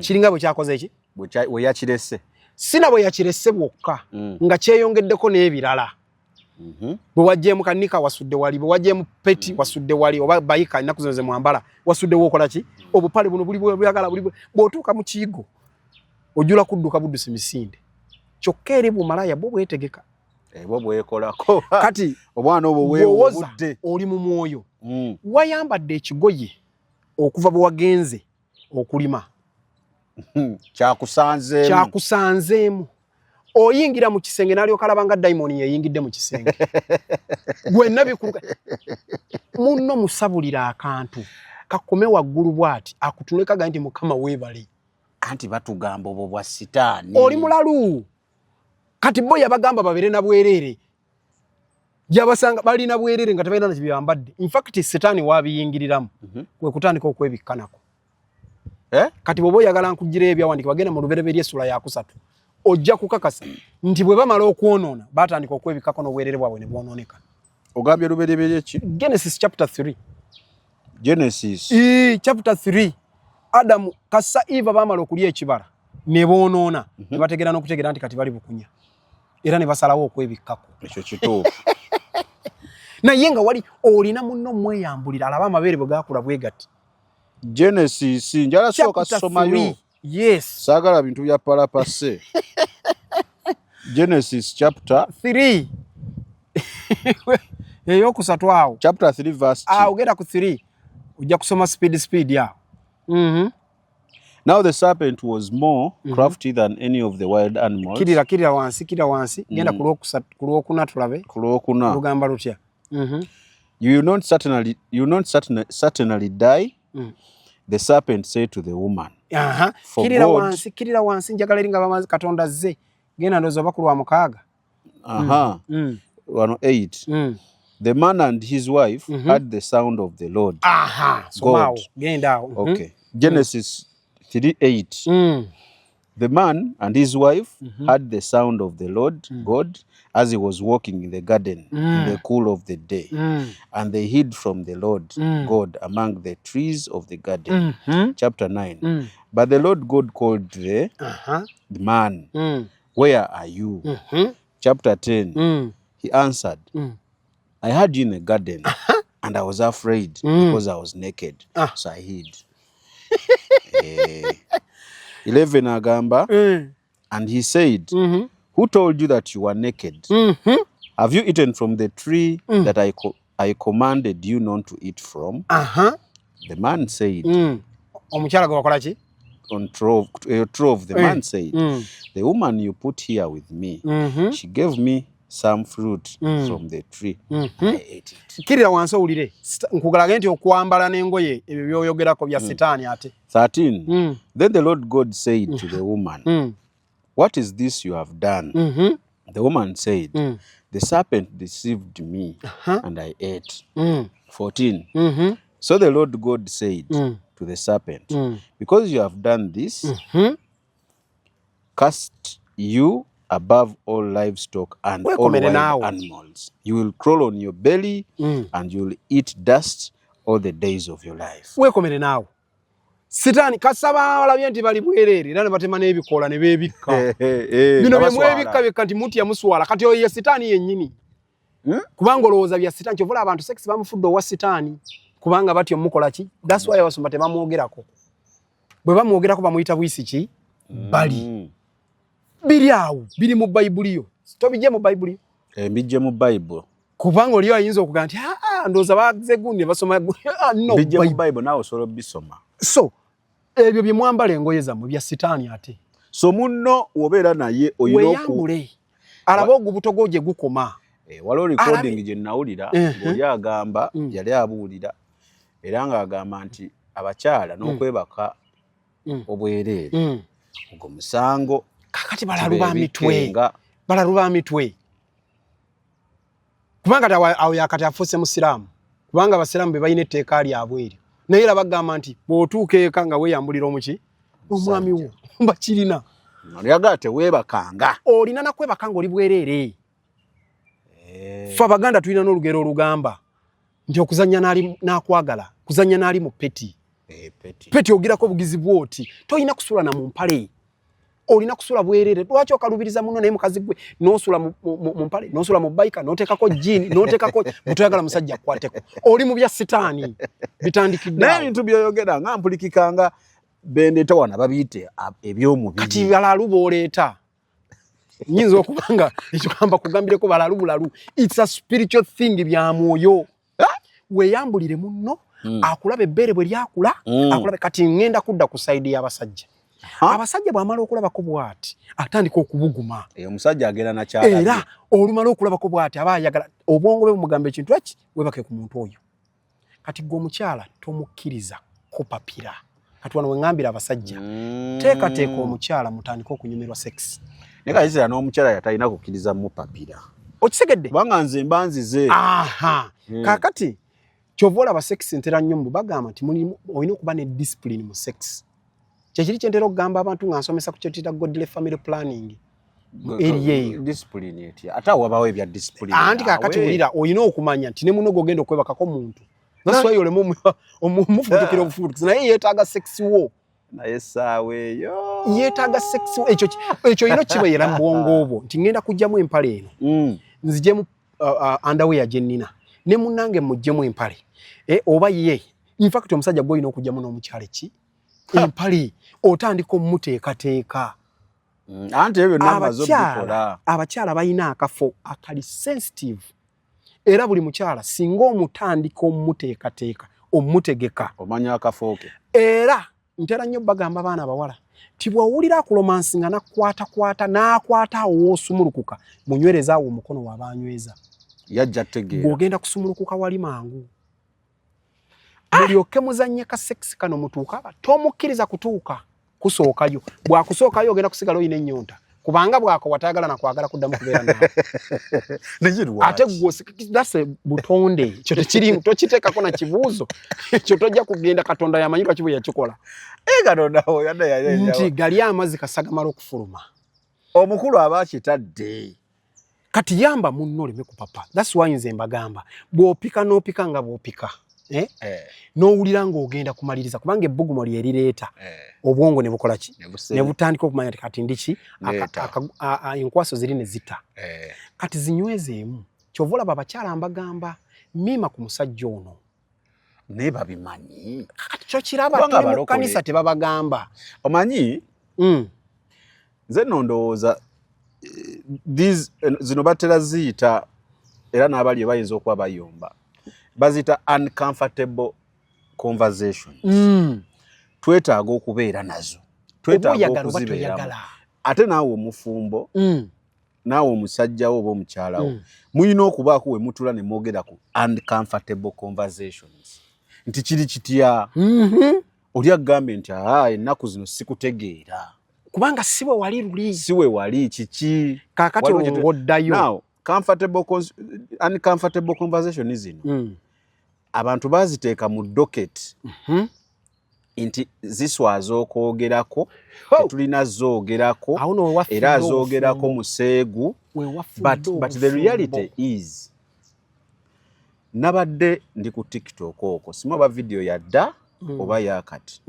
kiringa bwe kyakoze eki bwe yakirese sina bwe yakirese bwokka nga kyeyongeddeko n'ebirala bwe wajjeemu kanika wasudde wali bwe wajjeemu peti wasudde wali oba bayika ennaku zino ze mwambala wasuddewo okola ki obupale buno buli bweyagala buli bw'otuuka mu kiyigo ojjula kudduka buddusi misinde kyokka eri bumalaaya bwo bwetegeka bwo bwekolako kati obwana obwo weewubudde oli mu mwoyo wayambadde ekigoye okuva bwe wagenze okulima kyakusanzeemu oyingira mu kisenge n'alyoka alaba nga dayimoni yeyingidde mu kisenge gwenna bikuluka munno musabulira akantu kakome waggulu bw'ati akutulekaga nti mukama weebale anti batugamba obwo bwa sitaani oli mulalu kati bo yabagamba babere na bwerere yabasanga bali na bwerere nga tabalina kibyambadde in fact sitaani wabiyingiriramu kwe kutandika okwebikkanako kati bobo yagala nkugira ebyawandika bagenda mu lubereberye essula ya 3 ojja kukakasa nti bwe bamala okwonoona batandika okwebikako n'obwerere bwabwe ne bwonooneka ogambye lubereberye ki Genesis chapter 3 Genesis chapter 3 Adamu kasa Eva bamala okulya ekibala ne boonoona ne bategera n'okutegera nti kati bali bukunya era ne basalawo okwebikako ekyo kituufu naye nga wali olina munno mweyambulira alaba amabeere bwe gakula bwe gati Genesis njala soka somayo yes sagala bintu bya palapase Genesis chapter 3 eyo kusatu awo chapter 3 verse 2 ogera ku 3 ujja kusoma speed ya Now the serpent was more crafty than any of the wild animals. Kirira wansi genda kulwokuna tulabe kulwokuna lugamba lutya You will not certainly die. The serpent said to the woman. Kirira wansi njagala eringa bamazi katonda ze genda ndozo bakulwa mukaaga 8 The man and his wife heard the sound of the Lord God. Genda Okay. Genesis 3:8 The man and his wife heard the sound of the Lord God as he was walking in the garden in the cool of the day. And they hid from the Lord God among the trees of the garden. Chapter 9 But the Lord God called the man, Where are you? Chapter 10 He answered, I heard you in the garden and I was afraid because I was naked. So I hid. 11 agamba and he said, Who told you that you were naked? Have you eaten from the tree that I commanded you not to eat from? The man said, omukyala gwe wakola ki on 12 the man said, the woman you put here with me, she gave me some fruit from the tree. I ate it. Kirira wansi owulire nkugalage nti okwambala n'engoye ebyo byoyogerako bya sitaani ate. 13. Then the Lord God said to the woman, what is this you have done? The woman said, the serpent deceived me and I ate. 14. So the Lord God said to the serpent, because you have done this, cast you above all livestock and all wild animals. You will crawl on your belly and you will eat dust all the days of your life. Wekomere naawe. Sitaani kasaba walabye nti bali bwerere era ne batema n'ebikola ne beebikka. Bino bye mwebikka bikka nti muti yamuswala kati oyo ye sitaani yennyini. Kubanga olowooza bya sitaani kyovula abantu sex bamufudde owa sitaani kubanga batyo mukola ki? That's why abasumba tebamwogerako. Bwe bamwogerako bamuyita buyisi ki? Bali. Biri awo biri mu Bayibuli. Tobijje mu Bayibuli. Bijje mu Bible. Kubanga oliyo ayinza okuga nti ndowooza baze gundi basoma no. Bijje mu Bible naawe osobola bisoma. So ebyo bye mwambala engoye zammwe bya sitaani ate. So munno obeera naye oyina weyambule. Alaba ogubutogo gye gukoma. Waliwo recording gye nawulira ng'oli agamba yali abuulira era ng'agamba nti abakyala n'okwebaka obwereere ogwo musango kakati balaluba mitwe kubanga awo yakati afuuse musiraamu kubanga abasiraamu be balina etteeka lyabwe eryo naye era bagamba nti bw'otuuka eka nga weeyambulira omuki omwami wo bakirina yagala teweebakanga olina nakwebaka ng'oli bwereere. Ffe Abaganda tulina n'olugero olugamba nti okuzannya n'akwagala kuzannya n'ali mu peti. Peti ogirako bugizi bwoti toyina kusula na mu mpale olina kusula bwerere. Lwaki okalubiriza muno naye mukazi gwe n'osula mu mpale n'osula mu bayika n'oteekako jini n'oteekako butoyagala musajja akwateko oli mu bya sitaani bitandikidde. Naye ebintu byoyogera nga mpulikikanga bendeeta wana babiyite eby'omubiri. Kati balalu booleeta nyinza okubanga ekigamba kugambireko balalu bulalu. It's a spiritual thing bya mwoyo. Weeyambulire munno akulaba ebbeere bwe lyakula akulabe kati ngenda kudda ku sayidi y'abasajja. Abasajja bw'amala okulabako bw'ati atandika okubuguma. Omusajja agenda nakyala. Era olumala okulabako bw'ati aba ayagala obwongo bwe bumugamba ekintu eki webake ku muntu oyo. Kati gwe omukyala tomukkiriza kupapira. Kati wano we ngambira abasajja teekateeka omukyala mutandika okunyumirwa sex. Naye kayizira n'omukyala yatalina kukkiriza mupapira. Okitegedde? Kubanga nze mba nzize. Kaakati kyova olaba sex ntera nnyo mu bagamba nti olina okuba ne discipline mu sex. Kyekiri kyentera okugamba abantu nga nsomesa ku kyotita godly family planning. Eriyeeyo. Discipline etya? Ate wabawo ebya discipline. Anti kaakati wulira olina okumanya nti ne muno gogenda okwebakako muntu. That's why olema omufutukira obufutukiza naye yeetaaga sex wo. Naye essaawa eyo yeetaaga sex wo. Ekyo olina kibeera mu bwongo obwo nti ngenda kugyamu empale eno nzijemu underwear gye nnina ne munnange muggyemu empale oba ye in fact omusajja gw'olina okugyamu n'omukyala ki empale otandika omumuteekateeka. Anti ebyo namaze obikola. Abakyala balina akafo akali sensitive era buli mukyala singa omutandika omumuteekateeka omumutegeka omanya akafo ke. Era ntera nnyo bagamba abaana abawala ti bw'owulira akulomansi nga n'akwata awo w'osumulukuka munywereza awo omukono w'abanyweza yajja tegeera bw'ogenda kusumulukuka wali mangu. Mulyoke muzannye ka sex kano mutuuka tomukkiriza kutuuka kusookayo. Bw'akusookayo ogenda kusigala oyina ennyonta kubanga bw'ako watayagala na kwagala kuddamu kubeera nawe. Ate gwose butonde ekyo tekirimu tokiteekako na kibuuzo ekyo tojja kugenda Katonda yamanyi lwaki bwe yakikola. Katonda nti gali amazzi kasagamala okufuluma omukulu aba akitadde. Kati yamba munno oleme kupapa. That's why nze mbagamba bw'opika n'opika nga bw'opika n'owulira ng'ogenda kumaliriza kubanga ebbugumo lye lireeta obwongo ne bukola ki ne butandika okumanya kati ndiki enkwaso ziri ne zita kati zinywezeemu. Kyova olaba abakyala mbagamba miima ku musajja ono naye babimanyi. Kati kyo kiraba tuli mu kkanisa tebabagamba omanyi. Nze nno ndowooza zino batera ziyita era n'abali bayinza okuba bayomba bazita uncomfortable conversations. twetaaga okubeera nazo, twetaaga okuzibeeramu. Ate naawe omufumbo naawe omusajja wo oba omukyala wo muyina okubaako we mutula ne mwogera ku uncomfortable conversations nti kiri kitya oli agambye nti ennaku zino sikutegeera kubanga siwe wali luli siwe wali kiki kakati ngoddayo. Now uncomfortable conversation zino abantu baziteeka mu docket nti ziswaza okwogerako tulina zoogerako era azoogerako museegu but the reality is nabadde ndi ku TikTok okwo simaba video yadda oba yakati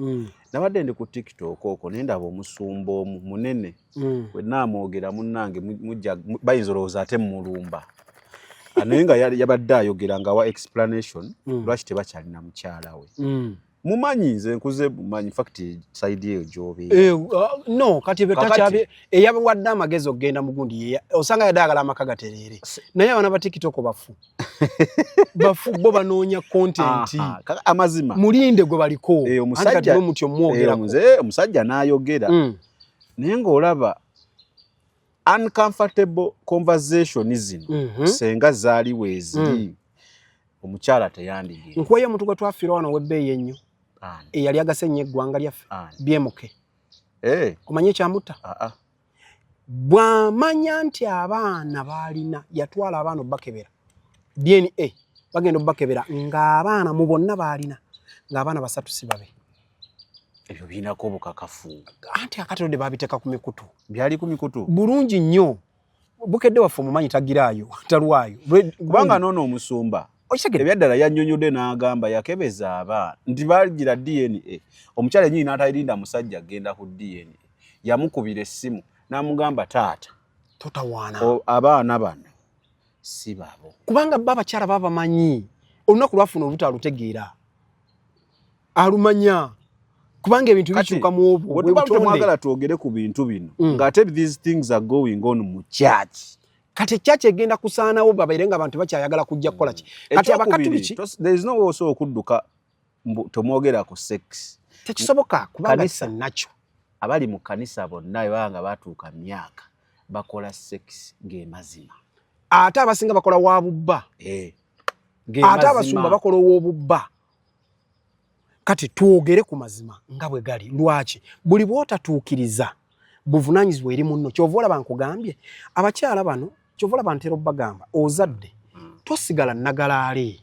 nabadde ndi ku TikTok okwo nendaba omusumba omu munene we naamwogera munnange bayinza olowooza ate mulumba naye nga yabadde ayogera nga wa explanation lwaki tebakyalina mukyala we mumanyi nze nkuze mumanyi fact side eyo gy'obeera no kati betacyabe eyabawadde amagezi okugenda mugundi osanga yadagala amaka gaterere naye abana ba TikTok bafu bo banoonya content amazima mulinde gwe baliko omusajja mutyo mwogera omusajja n'ayogera naye ng'olaba uncomfortable conversation zino senga zaaliwo eziri omukyala teyandigera nkweyo omuntu gwe twafiira wano webbeeyi ennyo eyali agasennya eggwanga lyaffe BMK kumanye ekyamutta bw'amanya nti abaana baalina yatwala abaana obbakebera DNA bagenda obbakebera ng'abaana mu bonna baalina ng'abaana basatu si babe ebyo biinako obukakafu anti akatodde baabiteeka ku mikutu byali ku mikutu bulungi nnyo bukedde waffe omumanyi tagiraayo talwayo kubanga noono omusumba ebyaddala yannyonnyodde n'agamba yakebeza abaana nti baagira DNA omukyala ennyini n'atayirinda musajja agenda ku DNA yamukubira essimu n'amugamba taata totawaana abaana bano si babo kubanga baba abakyala babamanyi olunaku lwafuna olutalutegeera alumanya kubanga ebintu bikyuka mu obwo mwagala twogere ku bintu bino ng'ate these things are going on mu church kati church egenda kusaanawo babaire nga abantu bakyayagala kujja kukola ki kati abakatuliki there is no way also okudduka tomwogera ku sex tekisoboka kubanga nakyo abali mu kanisa bonna banga batuuka myaka bakola sex ng'emazima ate abasinga bakola wabubba ate abasumba bakola ow'obubba kati twogere ku mazima nga bwe gali lwaki buli bw'otatuukiriza buvunaanyizibwa eri munno kyova olaba nkugambye abakyala bano kyova olaba ntera obbagamba ozadde tosigala nagalaale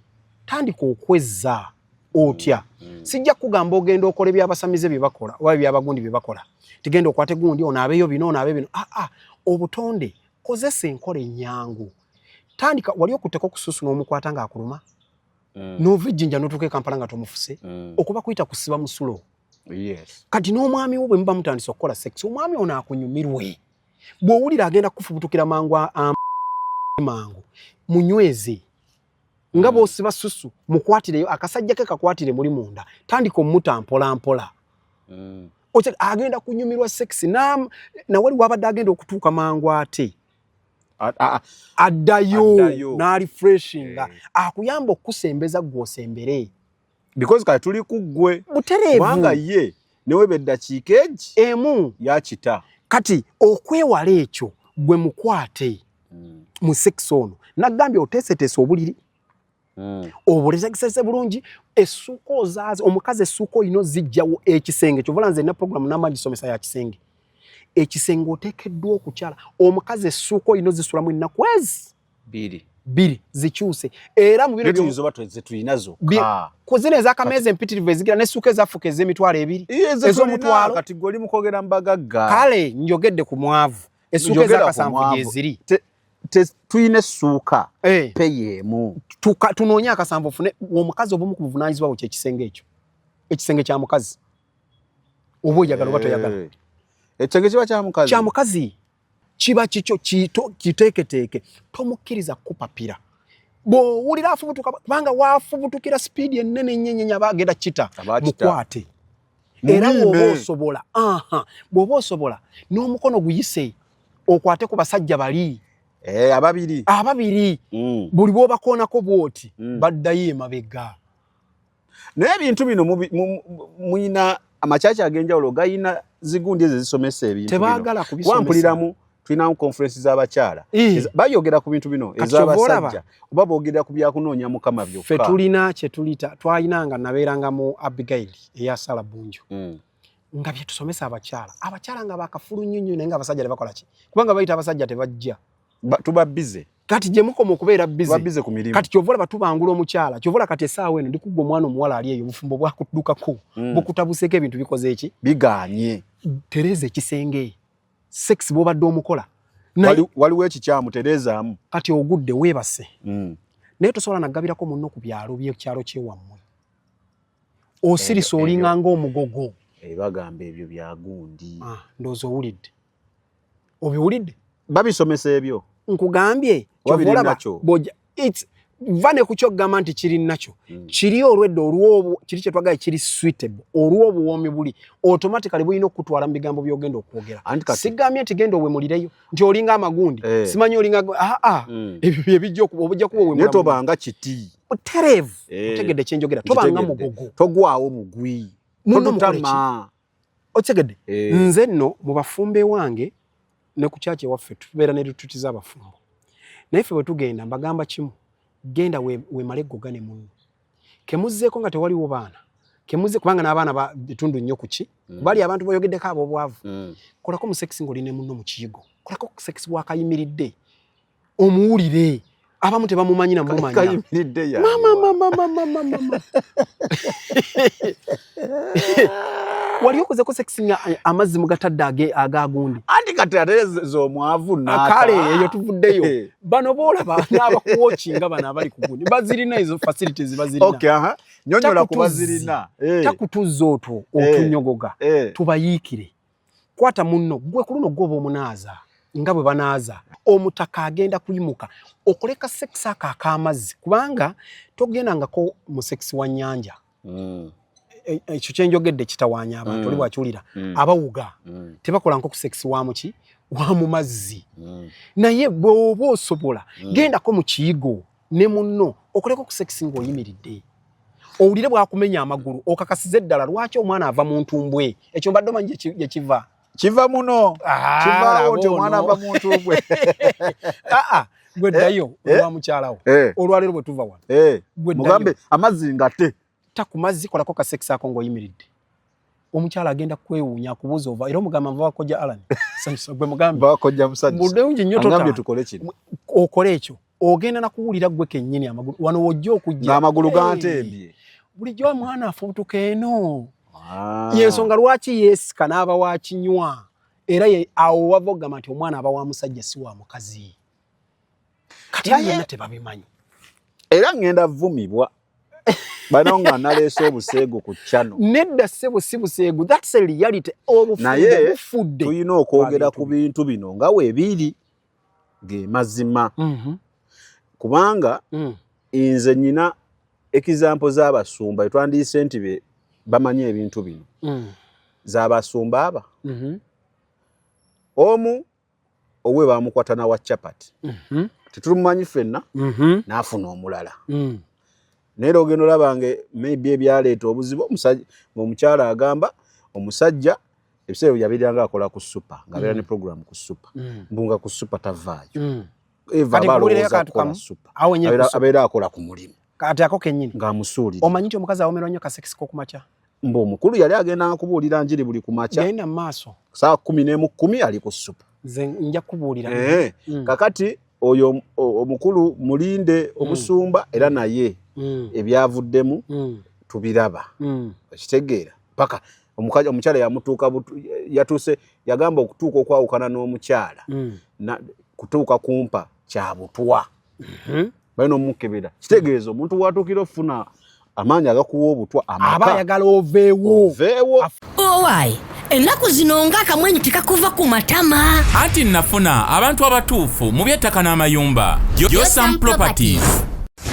tandika okwezza otya sijja kugamba ogenda okola ebyabasamize bye bakola oba ebyabagundi bye bakola tigenda okwate gundi onaabeyo bino onaabe bino obutonde kozesa enkola ennyangu tandika wali okutteko kususu n'omukwata ng'akuluma n'ova ejjinja n'otuuka e Kampala nga tomufuse okuba kuyita kusiba musulo kati n'omwami wo bwe muba mutandise okukola sex omwami ono akunyumirwe bw'owulira agenda kufubutukira mangu munyweze nga bw'osiba susu mukwatireyo akasajja ke kakwatire muli munda tandika omuta mpola mpola agenda kunyumirwa sex nawali wabadde agenda okutuuka mangu ate addayo n'arefreshinga akuyamba okusembeza gw'osembere because kati tuli ku ggwe butereevu kubanga ye neweba eddakiika emu yakita kati okwewala ekyo gwe mukwate mu sex ono nagambye oteeseteese obuliri obulezegesese bulungi essuuka ozaaze omukazi essuuka olina zijjawo ekisenge kyovala nze na programu n'amagisomesa ya kisenge ekisenge oteekeddwa okukyala omukazi essuuka olina zisulamu ennaku bbiri zikyuse era mu bino tulinazo kuzina ez'akameezi empitirivu ezigira n'essuuka ezaffuka ez'emitwalo ebiri ez'omutwalo kati gwe oli mukwogera mbagagga kale njogedde ku mwavu essuuka ez'akasanvu gyeziri tuyina essuuka peyeemu tunoonye akasanvu ofune omukazi obumu ku buvunaanyizibwa bwe kyekisenge ekyo ekisenge kya mukazi oba oyagala oba toyagala ekisenge kiba kya mukazi kiba kikyo kiteeketeeke tomukkiriza kupapira bw'owulira afubutuka kubanga waafubutukira sipiidi ennene ennyenyenya bagenda kita mukwate era bw'oba osobola n'omukono guyise okwate ku basajja bali ababiri buli bw'obakoonako bw'oti baddayo emabega naye ebintu bino muyina amachachi agenjawulo gayina zigundi ezo zisomesa ebintu tebaagala kubisomesa. Wampuliramu tulinamu conference z'abakyala bayogera ku bintu bino ez'abasajja oba boogera ku byakunoonya mukama byokka. Ffe tulina kye tulita twayinanga nabeeranga mu Abigail eya Sala Bunju nga bye tusomesa abakyala nga bakafulu nnyo naye nga abasajja tebakola ki kubanga bayita abasajja tebajja tuba bize kati gye mukoma okubeera bize ku mirimu kati kyovola batubangula omukyala kyovola kati essaawa eno ndikugwa omwana omuwala ali eyo obufumbo bwakuddukako bukutabuseeko ebintu bikoze eki biganye Tereza ekisenge sex bw'obadde omukola waliwo ekikyamu tereezaamu kati ogudde weebase naye tosobola naggabirako munno ku byalo by'ekyalo kyewammwe osirisa olinga ng'omugogo bagamba ebyo byagundi ndowooza owulidde obiwulidde babisomesa ebyo nkugambye kyovolaba vane ku kyogamba nti kiri nakyo kiri olwedde olw'obu kiri kye twagaye kiri suitable olw'obuwoomi buli automatically bulina okutwala mu bigambo by'ogenda okwogera sigambye nti genda owemmulireyo nti olinga amagundi simanyi olinga ebyo byebijja obujja kuba owemulamu naye tobanga kiti tereevu otegedde kyenjogera tobanga mugogo togwawo mugwi totutama otegedde nze nno mu bafumbe wange ne ku kyaki ewaffe tubeera ne lituti z'abafumbo naye ffe bwe tugenda mbagamba kimu genda weemale eggoga ne munno kemuzzeeko nga tewaliwo baana kemuzze kubanga n'abaana bitundu nnyo ku ki bali abantu boyogeddeko abo obwavu kolako mu sekisi ng'oli ne munno mu kiyigo kolako ku sekisi bwakayimiridde omuwulire abamu tebamumanyi na mumanya wali okozeko sekisi nga amazzi mugatadde agagundi anti kati ate z'omwavu kale eyo tuvuddeyo bano boolaba n'abakuwokinga bano abali ku gundi bazirina ezo facilities bazirina nyonyola ku bazirina takutuzza otwo otunyogoga tubayiikire kwata munno gwe ku luno gwoba omunaaza nga bwe banaaza omutaka agenda kuyimuka okoleka sekisi ako ak'amazzi kubanga togendangako mu sekisi wa nnyanja ekyo kyenjogedde kitawaanya abantu oli bwakiwulira abawuga tebakola nko ku sekisi wamuki wa mu mazzi naye bw'oba osobola gendako mu kiyigo ne munno okoleko ku sekisi ng'oyimiridde owulire bwakumenya amagulu okakasize eddala lwaki omwana ava mu ntumbwe ekyo mbadde omanyi gye kiva muno kivaawo nti omwana ava mu ntumbwe gwe ddayo olwa mukyalawo olwaleero bwe tuva wano mugambe amazzi ngate ku mazzi kolako ka sekisi ako ng'oyimiridde omukyala agenda kwewuunya akubuuza ova era omugamba nva wakojja Alan gwe mugambe wakojja musajja bulungi nnyo angambye tukole kino okole ekyo ogenda nakuwulira gwe kennyini amagulu wano wojja okujja ng'amagulu gantembye bulijjo omwana afubutuka eno yensonga lwaki yeesika n'aba wakinywa era awo wava ogamba nti omwana aba wa musajja si wa mukazi kati byonna tebabimanyi era ngenda vumibwa bano nga naleese obuseegu ku channel nedda ssebo si buseegu that's a reality naye tulina okwogera ku bintu bino nga weebiri ge mazima kubanga nze nnyina ekizampo z'abasumba etwandiise nti bamanyi ebintu bino z'abasumba aba omu owe bamukwata na wa chapati tetumumanyi ffenna n'afuna omulala naye ogenda olabange maybe ebyaleeta obuzibu omukyala agamba omusajja ebiseera yabeeranga akola ku supa ng'abeera ne program ku supa mbunga ku supa tavaayo eva balowooza kukola supa abeera akola ku mulimu kati ako kennyini ng'amusuulira omanyi nti omukazi awomerwa nnyo kasekisi k'okumakya omukulu yali agendanga kubuulira njiri buli kumakya genda mu maaso saa 10:10 ali ku supa nze nja kubuulira kakati oyo omukulu mulinde omusumba era naye ebyavuddemu tubiraba ekitegeera paka omukyala yatuuse yagamba okutuuka okwawukana n'omukyala kutuuka kumpa kya butwa balina omukebera kitegeeza omuntu watuukira okufuna amaanyi agakuwa obutwa aba ayagala oveewo owaayi ennaku zino ng'akamwenyu tekakuva ku matama anti nafuna abantu abatuufu mu by'ettaka n'amayumba Gyosam Properties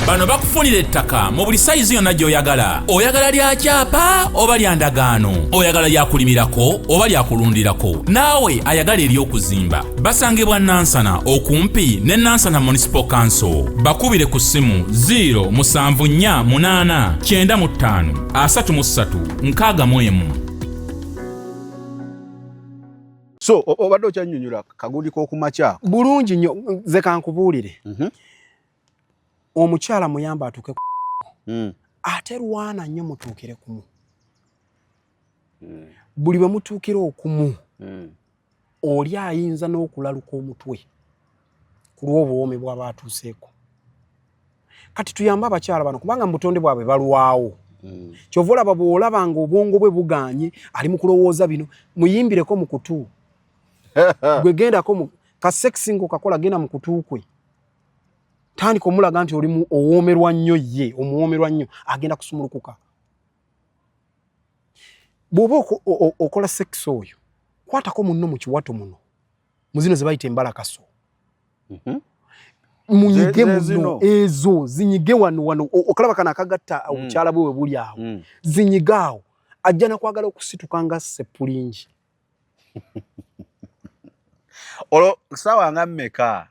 bano bakufunira ettaka mu buli sayizi yonna gy'oyagala oyagala lya kyapa oba lya ndagaano oyagala lyakulimirako oba lyakulundirako naawe ayagala ery'okuzimba basangibwa Nansana okumpi ne Nansana Municipal Council bakubire ku ssimu 0748953 63 So obadde okyanyonyola kagundi k'okumakya bulungi nnyo nze kankubuulire omukyala muyamba atuuke ate lwana nnyo mutuukire kumu buli bwe mutuukira okumu oli ayinza n'okulaluka omutwe ku lw'obuwoomi bw'aba atuuseeko kati tuyambe abakyala bano kubanga mu butonde bwabwe balwawo kyova olaba bw'olaba nga obwongo bwe buganye ali mu kulowooza bino muyimbireko mu kutu gwe gendako ka sexi ng'okakola genda mu kutu kwe tandika omulaga nti oli owoomerwa nnyo ye omuwoomerwa nnyo agenda kusumulukuka bw'oba okola sexi oyo kwatako munno mu kiwato muno mu zino ze bayita embalakaso munyige muno ezo zinyige wano okalaba kana akagatta obukyala bwe buli awo zinyigaawo ajja nakwagala okusituka nga sepulingi olwo sawa nga mmeka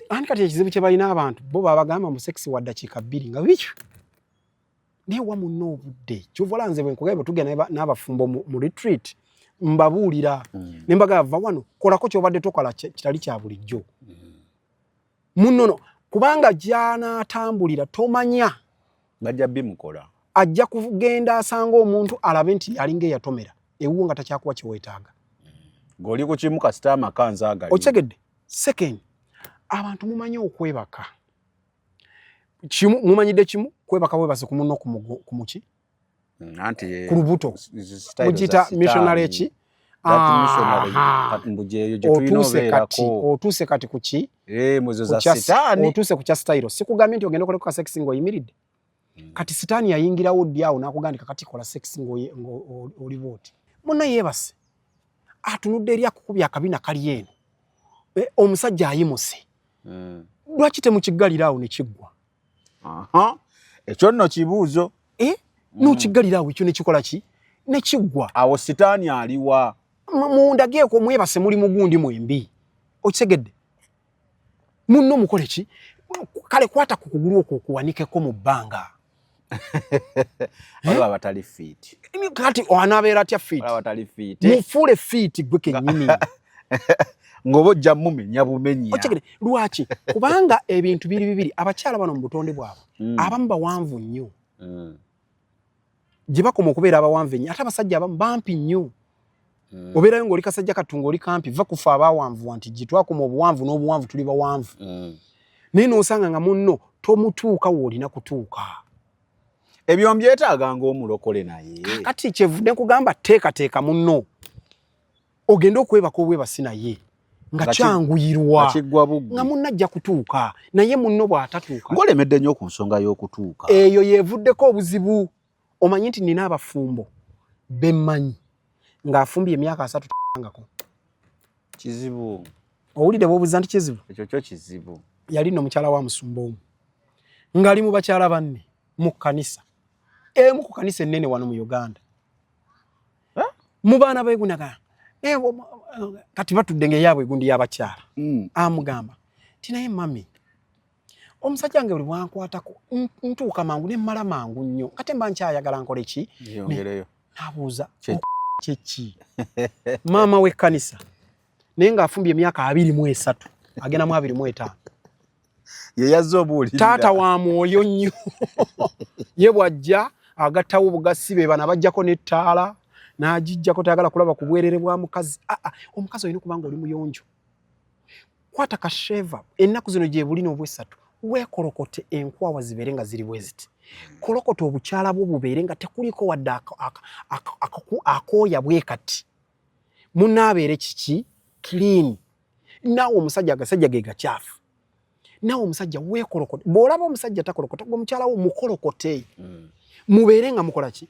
ani kati ekizibu kye balina abantu bo babagamba mu sexi wa ddakiika 2 nga bikyo newa muno obudde kyovola nze bwe nkugamba tugenda n'abafumbo mu retreat mbabuulira ne mbagamba va wano kolako kyobadde tokola kitali kya bulijjo munono kubanga gy'anaatambulira tomanya bajja bimukola ajja kugenda asanga omuntu alabe nti alinga eyatomera ewuwo nga takyakuwa kyeweetaaga ng'oli ku kimu kasita amakanza agali okitegedde second abantu mumanye okwebaka kimu mumanyidde kimu kwebaka webase ku munno ku muki anti ku lubuto mugita missionary eki otuuse kati kuki mwezo za sitaani otuuse ku kya style sikugambye nti ogenda okoleka sex ng'oyimiridde kati sitaani yayingirawo ddi awo n'akugandika kati kola sex ng'oli booti munno yeebase atunudde eri akukubya akabina kali eno omusajja ayimuse lwaki temukiggalira awo ne kiggwa ekyo nno kibuuzo n'okiggalira awo ekyo ne kikola ki ne kiggwa awo sitaani aliwa mundageeko mwebase muli mugundi mwembi okitegedde munno mukole ki kale kwata ku kugulu okwo okuwanikeko mu bbanga waliwo abatali fiiti kati anaabeera atya fiiti mufuule fiiti gwe kennyini ng'oba ojja mumenya bumenya okitegedde lwaki kubanga ebintu biri bibiri abakyala bano mu butonde bwabwe abamu bawanvu nnyo gye bakoma okubeera abawanvu ennyo ate abasajja abamu bampi nnyo obeerayo ng'oli kasajja katunga oli kampi va kufa abawanvu nti gye twakoma obuwanvu n'obuwanvu tuli bawanvu naye n'osanga nga munno tomutuuka w'olina kutuuka ebyo mbyetaaga ng'omulokole naye kati kyevudde nkugamba teekateeka munno ogende okwebaka obwebasi naye nga kyanguyirwa nga munno ajja kutuuka naye munno bw'atatuuka ng'olemedde nnyo ku nsonga y'okutuuka eyo yeevuddeko obuzibu omanyi nti nina abafumbo bemmanyi ng'afumbye emyaka 3 tangako kizibu owulidde bw'obuuza nti kizibu ekyo kyo kizibu yali nno mukyala wa musumba omu ng'ali mu bakyala banne mu kkanisa emu ku kanisa ennene wano mu Uganda mu baana beegunaga kati batudde ng'eyaabwe egundi y'abakyala amugamba ti naye mami omusajja wange buli bwankwatako ntuuka mangu ne mmala mangu nnyo ate mba nkyayagala nkole ki n'abuuza kyeki maama w'ekkanisa naye ng'afumbye emyaka 23 agenda mu 25 ye yazze obuulirira taata wa mwoyo nnyo ye bw'ajja agattawo obugasi be bana bajjako n'ettaala n'agijjako tayagala kulaba ku bwerere bwa mukazi omukazi olina kubanga oli muyonjo kwata kasheva ennaku zino gye bulina obwesatu weekolokote enkwawa zibeere nga ziri bwe ziti kolokota obukyala bwo bubeere nga tekuliko wadde akooya bwe kati munaabeere kiki clean naawe omusajja agasajja ge gakyafu naawe omusajja weekolokote bw'olaba omusajja takolokota gwe omukyala wo mukolokote mubeere nga mukola ki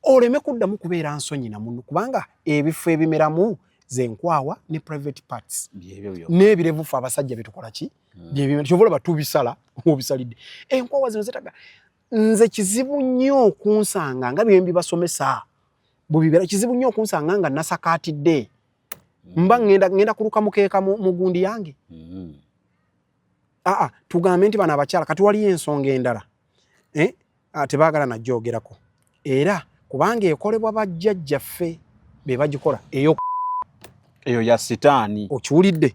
oleme kuddamu kubeera nsonyi na munno kubanga ebifo ebimeramu zenkwawa ne private parts n'ebirevufu abasajja betukola ki kyovolaba tubisala obisalidde enkwawa zino zetaga nze kizibu nnyo okunsanga nga bye mbibasomesa bubibeera kizibu nnyo okunsanga nga nasakaatidde mba ngenda kuluka mukeeka mu gundi yange tugambe nti bano abakyala kati waliyo ensonga endala tebaagala najjoogerako era kubanga ekolebwa bajjajjaffe be bagikola eyo ya sitaani okiwulidde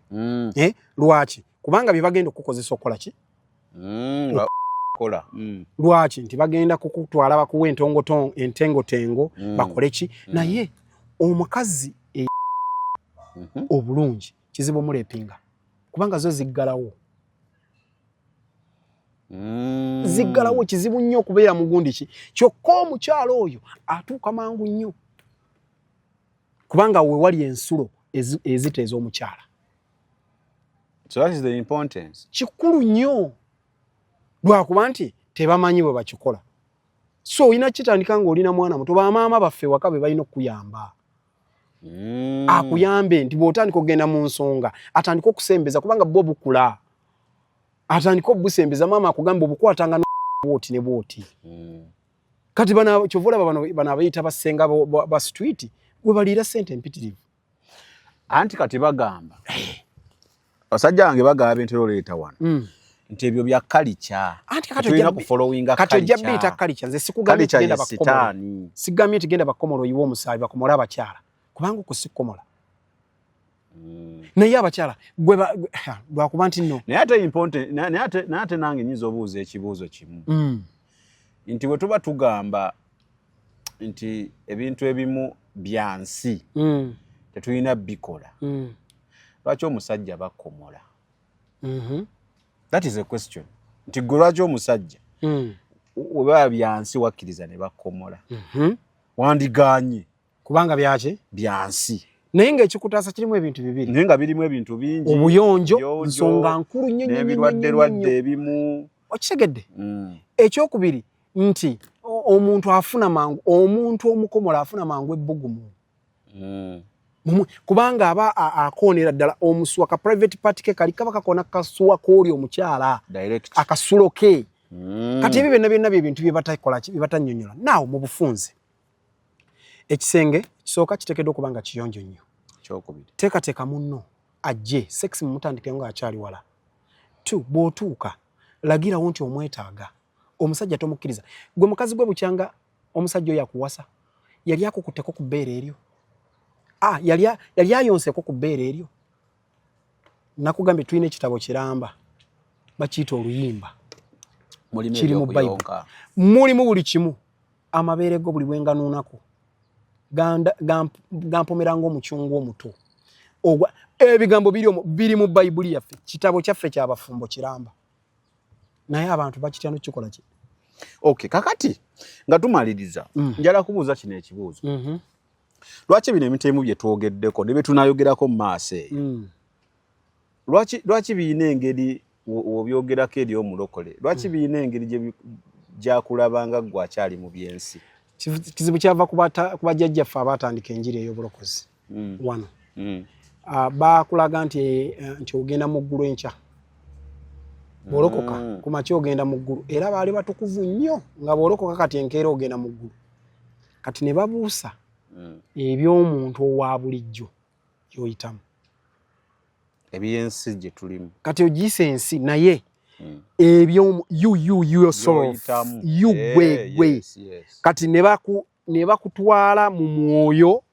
lwaki kubanga bye bagenda okukozesa okola ki kola lwaki nti bagenda kukutwala bakuwa entengotengo bakole ki naye omukazi obulungi kizibu mulepinga kubanga zo ziggalawo ziggalawo kizibu nnyo okubeera mugundi ki kyokka omukyalo oyo atuuka mangu nnyo kubanga we wali ensulo eziteeza omukyala. So that is the importance. Kikulu nnyo lwakuba nti tebamanyi bwe bakikola. So olina kitandika ng'olina mwana muto bamaama baffe waka be balina okuyamba. Akuyambe nti bw'otandika okugenda mu nsonga atandika okusembeza kubanga bo bukula. Atandika obusembeza maama akugamba obukwatanga n'obwoti ne bwoti. Kati bana kyovola bana abayita basenga ba street gwe baliira ssente empitirivu. Anti kati bagamba basajja bange bagaba ebintu oleeta wano nti ebyo bya kalicha tulina kufollowinga kalicha kati ojja biyita kalicha nze sikugambye tugenda bakomola sigambye tugenda bakomola oyiwa omusaayi bakomola abakyala kubanga okusikkomola naye abakyala gwe lwakuba nti nno naye ate important naye ate nange nyiza obuuza ekibuuzo kimu nti bwe tuba tugamba nti ebintu ebimu byansi tetulina bikola lwaki omusajja bakomola that is a question nti gwe lwaki omusajja weba byansi wakkiriza ne bakomola wandiganye kubanga byaki byansi naye ng'ekikutaasa kirimu ebintu bibiri naye nga birimu ebintu bingi obuyonjo nsonga nkulu nnyo n'ebirwadde ebimu okitegedde ekyokubiri nti omuntu afuna mangu omuntu omukomola afuna mangu ebbugumu kubanga aba akoonera ddala omusuwa ka private party ke kali kaba kakona kasuwa kooli omukyala akasulo ke kati ebyo byonna byebintu bye batakola bye batannyonnyola naawe mu bufunze ekisenge kisooka kiteekeddwa okuba nga kiyonjo nnyo kyokubiri teekateeka munno ajje sex mumutandike nga akyali wala bw'otuuka lagirawo nti omwetaaga omusajja tomukkiriza gwe mukazi gwe bukyanga omusajja oyo akuwasa yali akukutteko ku bbeere eryo yali ayonseko ku bbeere eryo nakugambye tulina ekitabo kiramba bakiyita oluyimba kiri mu Bayibuli mulimu buli kimu amabeere go buli bwenganuunako gampomera ng'omucungwa omuto ebigambo biri mu Bayibuli yaffe kitabo kyaffe kyabafumbo kiramba naye abantu bakitya n'okikola ki okay kakati nga tumaliriza njala kubuuza kino ekibuuzo lwaki bino emitemu bye twogeddeko ne bye tunayogerako mu maaso eyo lwaki biyina engeri obyogerako eri omulokole lwaki biyina engeri gyakulabanga gwe akyali mu byensi kizibu kyava ku bajjajjaffe abatandika enjiri ey'obulokozi wano bakulaga nti ogenda mu ggulu enkya bw'olokoka ku makya ogenda mu ggulu era baali batukuvu nnyo nga bw'olokoka kati enkeera ogenda mu ggulu kati ne babuusa eby'omuntu owa bulijjo y'oyitamu ebyensi gye tulimu kati ogiyise ensi naye ebyo gwe kati ne bakutwala mu mwoyo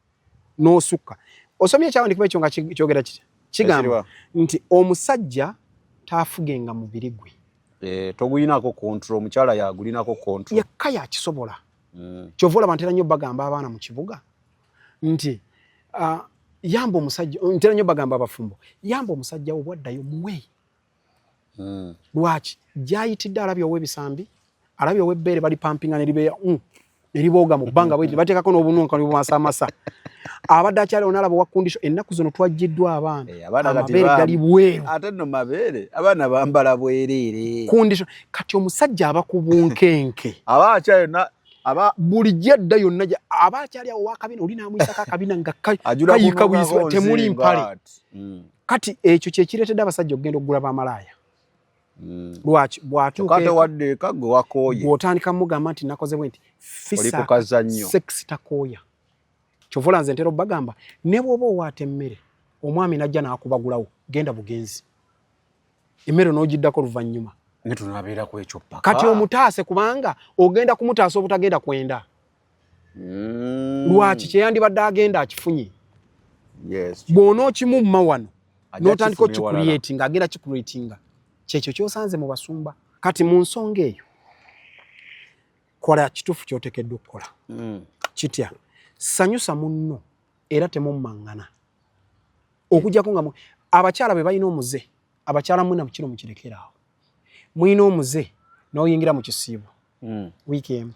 n'osukka osomye ekyawandikibwa ekyo nga kyogera kigamba nti omusajja taafugenga mubiri gwe toguyinako control omukyala yagulinako control yakka yakisobola kyova olaba ntera nnyo bagamba abaana mu kibuga nti yamba omusajja ntera nnyo bagamba abafumbo yamba omusajja wo bwaddayo muwe lwaki gyayitidde alabye ow'ebisambi alabye ow'ebbeere bali pampinga neribooga mu bbanga bwe bateekako n'obununkani bumasamasa abadde akyali onalaba wa kundisho ennaku zino twajjiddwa abaana amabeere gali bweru ate nno mabeere abaana bambala bwereere kundisho kati omusajja aba ku bunkenke aba akyali bulijjo edda yonna aba akyali awo wakabina oli n'amuyisako akabina nga kayika buyisibwa temuli mpale kati ekyo kyekireetedde abasajja okugenda okugula bamalaaya lwaki bwatuukawaddeeka gwe wakooye bw'otandika mugamba nti nakoze bwe nti fisa sex takooya kyovola nze ntera obbagamba ne bw'oba owaata emmere omwami najja n'akubagulawo genda bugenzi emmere n'ogiddako luvannyuma ne tunabeerako ekyo paka kati omutaase kubanga ogenda kumutaasa obutagenda kwenda lwaki kyeyandibadde agenda akifunye Yes. Bwono kimumma wano. N'otandika kifune walala. okicreating agenda kicreating. Kyekyo ky'osanze mu basumba. Kati mu nsonga eyo kola kituufu ky'oteekeddwa okukola. Kitya sanyusa munno era temummaŋŋana. Okujjako nga abakyala bwe balina omuze, abakyala mwena kino mukirekeraawo. Mwina omuze n'oyingira mu kisiibo. Wiiki emu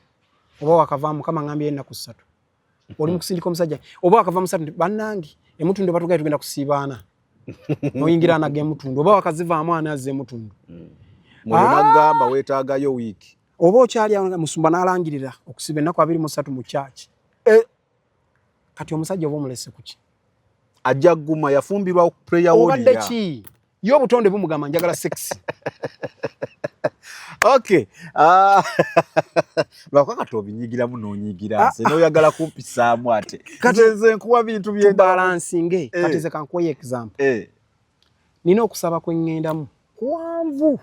oba wakavaamu Mukama ngambye ennaku 3. Oli mu kusindika omusajja oba wakavaamu 3 bannange emutundu batugaye tugenda kusiibaana. N'oyingira anaga emutundu oba wakazivaamu anazza emutundu. Nagamba weetaagayo wiiki. Oba okyali musumba n'alangirira okusiba ennaku 23 mu kyaki. Kati omusajja oba omulese kuki? Ajja guma yafumbirwa prayer word. Obadde ki? Yo obutonde bumugamba njagala sex. Okay. Bakakati obinyigiramu n'onyigira nze n'oyagala kumpisaamu ate. Kati nze nkuwa bintu byenda balansinge. Kati nze kankuwa example. Nina okusaba kwe ŋŋendamu kuwanvu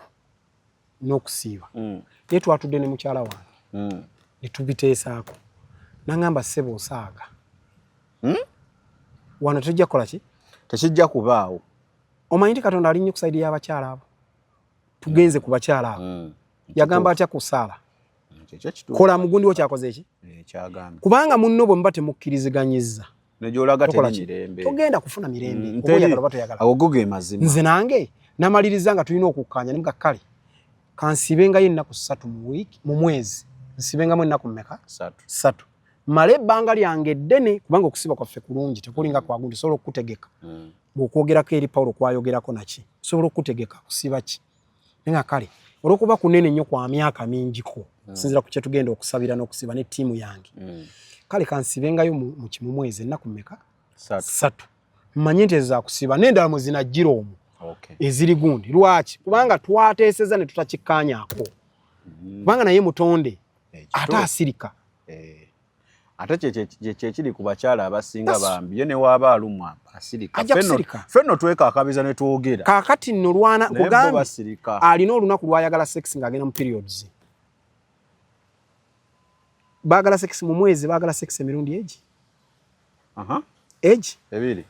n'okusiiba. Naye twatudde ne mukyala wange. Ne tubiteesaako. N'angamba ssebo osaaga. Wano tujja kukola ki? Tekijja kubaawo. Omanyi nti Katonda alinnye ku sayidi y'abakyala abo. Tugenze ku bakyala abo. Yagamba atya kusaala. Kola mugundi wo kyakoze eki? Kyagamba. Kubanga munno bwe mba temukkiriziganyizza. Ne gy'olaga teri mirembe. Togenda kufuna mirembe. Oyagala oba toyagala. Ago ge mazima. Nze nange namaliriza nga tulina okukkaanya ne kale. Kansibengayo ennaku 3 mu wiiki mu mwezi. Nsibengamu ennaku mmeka? 3. Male ebbanga lyange ddene kubanga okusiba kwaffe kulungi tekulinga kwagundi sobola okutegeka. Bw'okwogerako eri Pawulo kwayogerako naki? Sobola okutegeka kusiba ki? Nenga kale olwokuba kunene nnyo kwa myaka mingiko. Sinzira ku kye tugenda okusabira n'okusiba ne ttiimu yange. Kale kansibengayo mu mwezi ennaku mmeka? 3. Mmanye nti za kusiba n'endala mu zinajjira omwo. Eziri gundi. Lwaki? Kubanga twateeseza ne tutakikkaanyaako. Kubanga naye mutonde ate asirika. Ate kyekiri ku bakyala abasinga bambi ye ne waaba alumwa asirika. Fenno twekaakabiza ne twogera. Kaakati nno lwana kugambi alina olunaku lwayagala sex ng'agenda mu periods. Baagala sex mu mwezi baagala sex emirundi egi. Egi? Ebiri.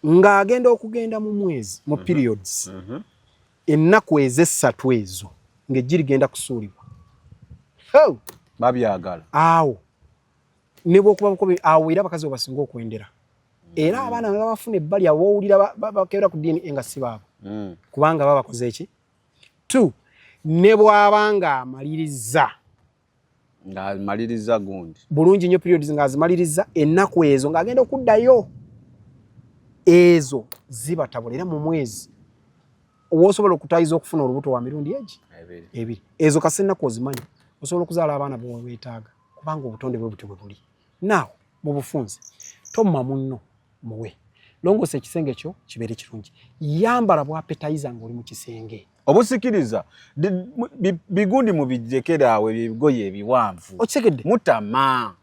Ng'agenda okugenda mu mwezi mu periods. Ennaku ez'essatu ezo ng'ejjiri genda kusuulibwa. Babyagala. Awo. Ne bw'okuba bukobe awo era abakazi basinga okwendera. Era abaana babafuna ebbali awowulira bakebera ku dini nga si baabo. Kubanga baba bakoze eki? 2. Ne bw'abanga amaliriza. Ng'amaliriza gundi. Bulungi nnyo periods ng'azimaliriza ennaku ezo ng'agenda okuddayo. Ezo zibatabulira mu mwezi. Osobola okutayiza okufuna olubuto wa mirundi egi? Ebiri. Ezo kase ennaku ozimanyi. Osobola okuzaala abaana bwe weetaaga. Kubanga obutonde bwe butyo bwe buli. Naawe mu bufunze tomma munno muwe. Longoosa ekisenge kyo kibeere kirungi. Yambala bw'apetayiza ng'oli mu kisenge. Obusikiriza bigundi mu bijekeraawe ebigoye ebiwanvu. Okitegedde? Mutama.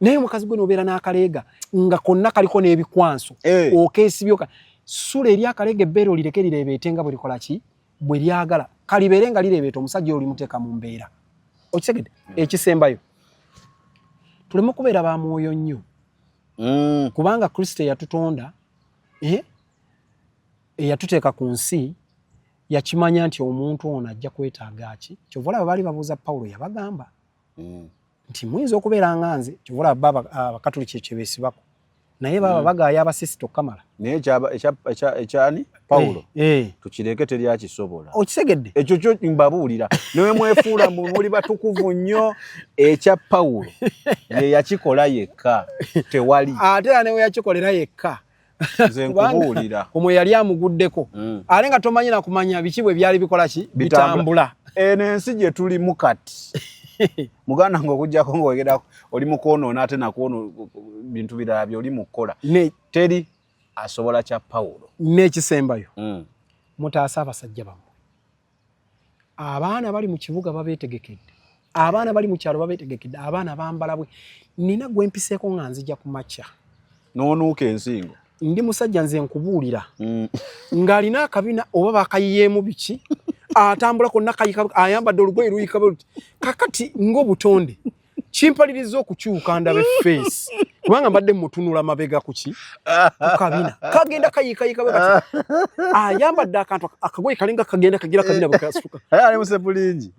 Naye mukazi gwe n'obeera n'akaleega nga konna kaliko n'ebikwanso. Okeesibyoka. Sula eri akaleega ebbeere olireke lireebeete nga bwe likola ki? Bwe lyagala. Kalibeere nga lireebeete omusajja oli muteeka mu mbeera. Okitegedde? Ekisembayo. Tuleme kubeera ba mwoyo nnyo. Kubanga Kristo yatutonda eyatuteeka ku nsi yakimanya nti omuntu ono ajja kwetaaga ki? Kyova olaba baali babuuza Pawulo yabagamba nti muyinza okubeera nga nze. Kyova olaba abakatoliki kye beesibako. Naye baba bagaaya abasisito kamala. Naye ekyani Pawulo tukireke teri akisobola. Okitegedde? Ekyo kyo mbabuulira. Newe mwefuula muli batukuvu nnyo ekya Pawulo ye yakikola yekka tewali. Ate era newe yakikolera yekka. Nze nkubuulira. Omwe yali amuguddeko. Ale nga tomanyi na kumanya biki bwe byali bikola ki? Bitambula. N'ensi gye tulimu kati. Muganda ng'okujjako ng'oyogera oli mu kwonoona ate nakwono bintu birala by'oli mu kukola. Teri asobola kya Pawulo. N'ekisembayo. Mutaasa abasajja bammwe. Abaana bali mu kibuga babeetegekedde. Abaana bali mu kyalo babeetegekedde. Abaana bambala bwe. Nina gwe mpiseeko nga nzija ku makya. N'onuuka ensingo. Ndi musajja nze nkubuulira. Ng'alina akabina oba bakayiyeemu biki? Atambula konna kayika ayambadde olugoye luyika bwe kakati ng'obutonde. Kimpaliriza okukyuka ndabe face. kubanga mbadde mutunula mabega kuki kabina kagenda kayika bwe ayambadde akantu akagoye kalinga kagenda kagira kabina bukasuka ali musepulingi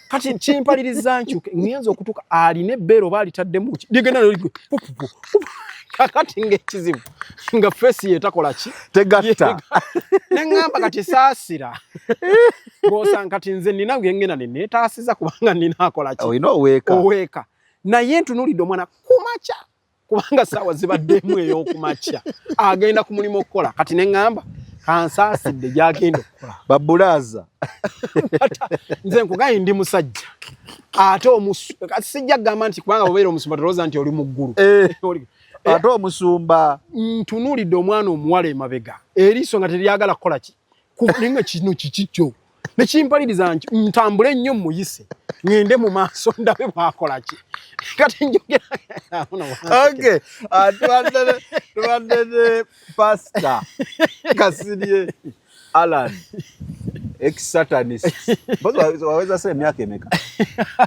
kati chimpaliriza nchuke ngenzo okutuka aline bero bali taddemu ligenda ligwe kakati ngekizibu nga face yetakola ki tegatta nengamba kati saasira bosa nkati nze nina ngengena nene taasiza kubanga nina akola ki oweka naye ntunulidde omwana kumacha kubanga sawa zibaddemu eyo kumacha agenda ku mulimo okukola kati nengamba kansaasidde gyagenda okukola babulaza nze nkugaye ndi musajja ate sijja kugamba nti kubanga bobeera omusumba tolooza nti oli mu ggulu ate omusumba ntunulidde omwana omuwala emabega eriiso nga teryagala kukola ki ninga kino kikikyo nekimpaliriza nti ntambule ennyo muyise ngende mu maaso ndabe bwakola ki kati njogera tubadde pasta Kasirye Alan ex-satanist waweza sema emyaka emeka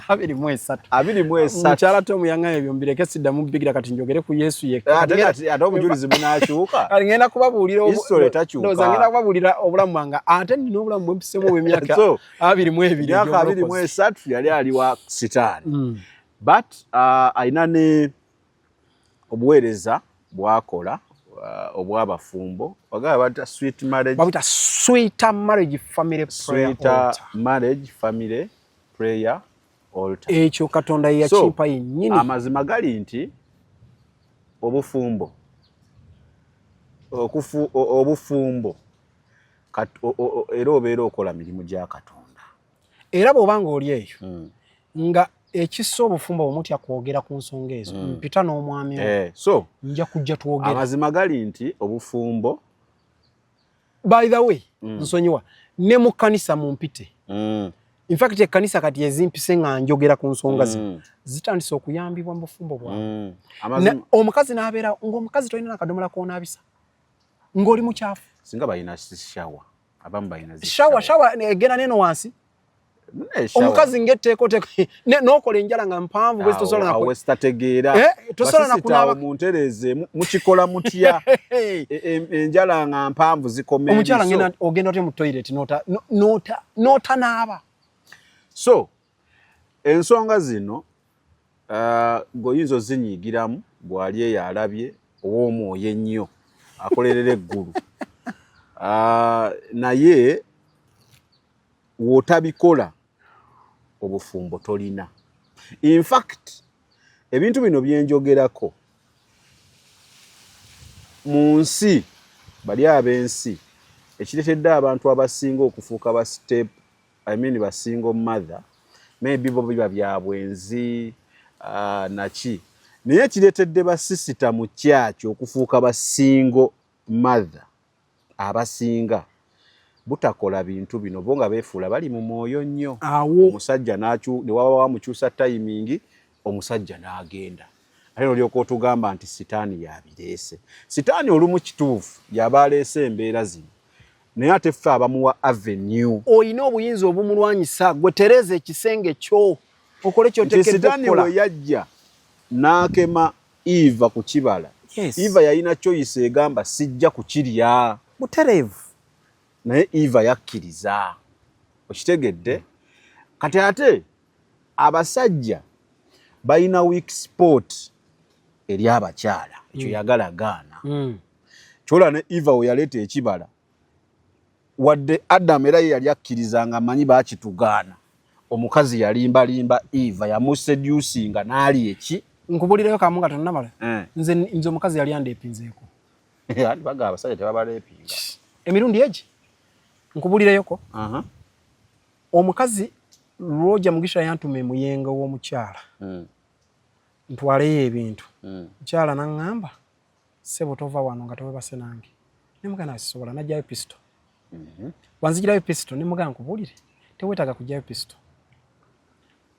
23 mukyala Tom Yanga ebyo mbireke siddamu bigira kati njogere ku Yesu yekka ate omujulizi munakyuka ngenda kubabuulira history takyuka ngenda kubabuulira obulamu bwange ate nina obulamu bwempisemu emyaka 22 emyaka 23 yali ali wa sitaani but ayina ne obuweereza bwakola obwabafumbo bagaba bata sweet marriage family prayer altar ekyo Katonda yakimpa yennyini amazima gali nti obufumbo era obeera okola mirimu gya Katonda era bw'obanga oli eyo nga ekissa obufumbo omutya kwogera ku nsonga ezo mpita n'omwami so nja kujja twogera amazima gali nti obufumbo by the way nsonyiwa ne mu kkanisa mumpite in fact ekkanisa kati ezimpise nga njogera ku nsonga zino zitandise okuyambibwa mu bufumbo bwawe omukazi n'abeera ng'omukazi tolina n'akadomola k'onaabisa ng'oli mukyafu singa balina shawa abamu balina shawa egenda neno wansi omukazi ngetteeko n'okola enjala nga mpanvu bwe tosobola na westategeera tosobola na kunaba muntereze mukikola mutya enjala nga mpanvu zikomera omukyala ngenda ogenda ote mu toilet nota naaba so ensonga zino goyinzo zinyigiramu bwali eyo alabye ow'omwoyo ennyo akolerera eggulu naye wotabikola obufumbo tolina. In fact ebintu bino byenjogerako mu nsi bali ab'ensi ekiretedde abantu abasinga okufuuka ba step basingle mother maybe bo biba byabwenzi naki naye kiretedde basisita mu kyakyo okufuuka ba single mother abasinga butakola bintu bino bonga befuula bali mu mwoyo nnyo omusajja ne waba wamukyusa timing omusajja n'agenda ate olyoka otugamba nti sitaani yabireese sitaani olumu kituufu yaba aleese embeera zino naye ate ffe abamuwa avenue oyina obuyinza obumulwanyisa gwe tereza ekisenge kyo okole kyotekedde sitaani we yajja n'akema Eva ku kibala Eva yalina choice egamba sijja kukirya muterevu naye Eva yakkiriza okitegedde kati ate abasajja balina weak spot eri abakyala ekyo yagala gaana kyola ne Eva we yaleeta ekibala wadde Adam era yali akkirizanga amanyi baakitugaana omukazi yalimbalimba Eva yamuseducinga n'ali eki nkubulirayo kamu nga tonnamala nze omukazi yali andeepinzeeko ati bagamba abasajja tebabaleepinga emirundi egi nkubulirayoko omukazi Roja Mugisha yantuma emuyenga w'omukyala ntwaleyo ebintu mukyala n'aŋŋamba ssebo tova wano nga tewebase nange ne mugana asisobola najjayo pisto wanzigirayo pisto ne mugana nkubulire teweetaaga kujjayo pisto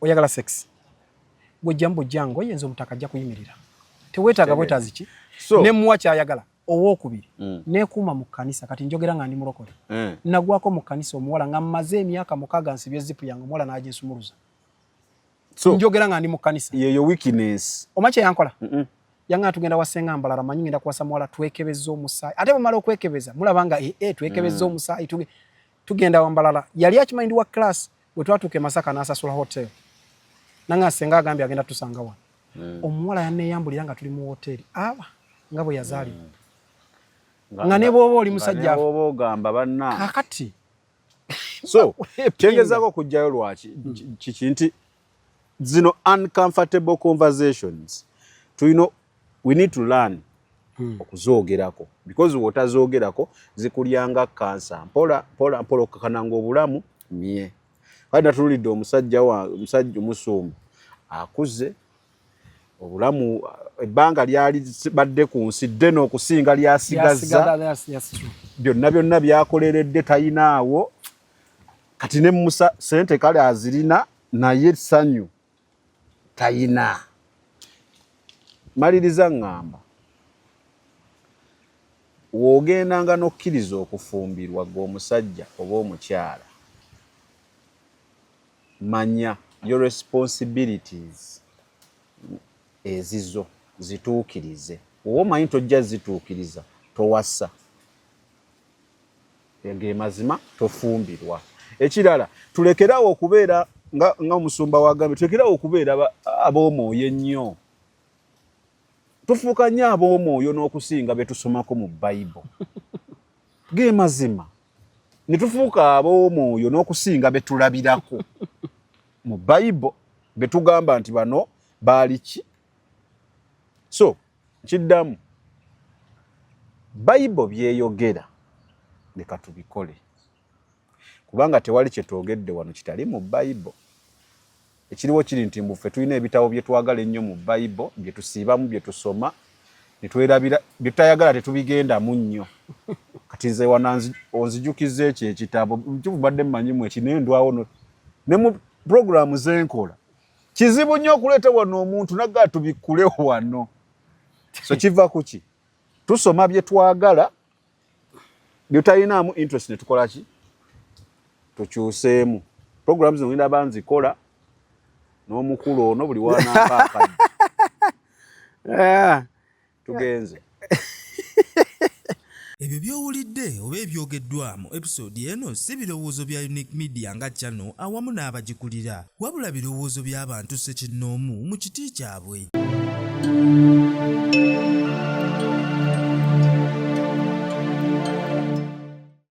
oyagala sex gwejjamu bujjango yenza omutaka ajja kuyimirira teweetaaga bwetaazi ki ne muwa kyayagala owookubiri neekuuma mu kkanisa kati njogera nga ndi mulokole nagwako mu kkanisa omuwala nga mmaze emyaka 6 nsibye zipu yange omuwala n'aginsumuluza njogera nga ndi mu kkanisa yeyo weakness omakye yankola yanga tugenda wasenga mbalala manyi ngenda kuwasa muwala twekebeza omusaayi ate bamala okwekebeza mulaba nga twekebeza omusaayi tugenda wambalala yali akimayindi wa class bwe twatuuka Masaka n'asasula hotel nanga asenga agambye agenda tusanga wa omuwala yaneyambulira nga tuli mu hotel aba nga bwe yazali nga ne bwoba oli musajja bwoba ogamba banna kakati so kyengezako kujjayo lwaki kiki nti zino uncomfortable conversations we need to learn okuzoogerako because wotazoogerako zikulyanga kansa mpola okakananga obulamu mye kati natulidde omusajja omusuumu akuze obulamu ebbanga lyali badde ku nsi ddene okusinga lyasigaza byonna byakoleredde tayinaawo kati ne musa sente kale azirina naye essanyu tayina maliriza ngamba woogendanga n'okkiriza okufumbirwa g'omusajja oba omukyala manya your responsibilities ezizo zituukirize oba omanyi tojja zituukiriza towasa ge mazima tofumbirwa ekirala tulekerawo okubeera nga omusumba wagambye tulekerawo okubeera ab'omwoyo ennyo tufuuka nnyo ab'omwoyo n'okusinga be tusomako mu Bayibuli ge mazima ne tufuuka ab'omwoyo n'okusinga be tulabirako mu Bayibuli be tugamba nti bano baali ki so kiddamu Bayibuli byeyogera leka tubikole kubanga tewali kyetwogedde wano kitali mu Bayibuli ekiriwo kiri nti mbufe tulina ebitabo bye twagala ennyo mu Bayibuli bye tusiibamu bye tusoma ne twerabira bye tutayagala tetubigenda mu nnyo kati nze onzijukiza ekyo ekitabo kibadde mmanyimu ekinendwawo ne mu programu zenkola kizibu nnyo okuleeta wano omuntu nagala tubikule wano so kiva kuki tusoma bye twagala bye tutalinamu interest ne tukola ki tukyuseemu programu zino ngenda banzikola n'omukulu ono buli wanampaaka tugenze ebyo byowulidde oba ebyogeddwamu episode eno si birowoozo bya Unique Media nga channel awamu n'abagikulira wabula birowoozo by'abantu ssekinnoomu mu kiti kyabwe.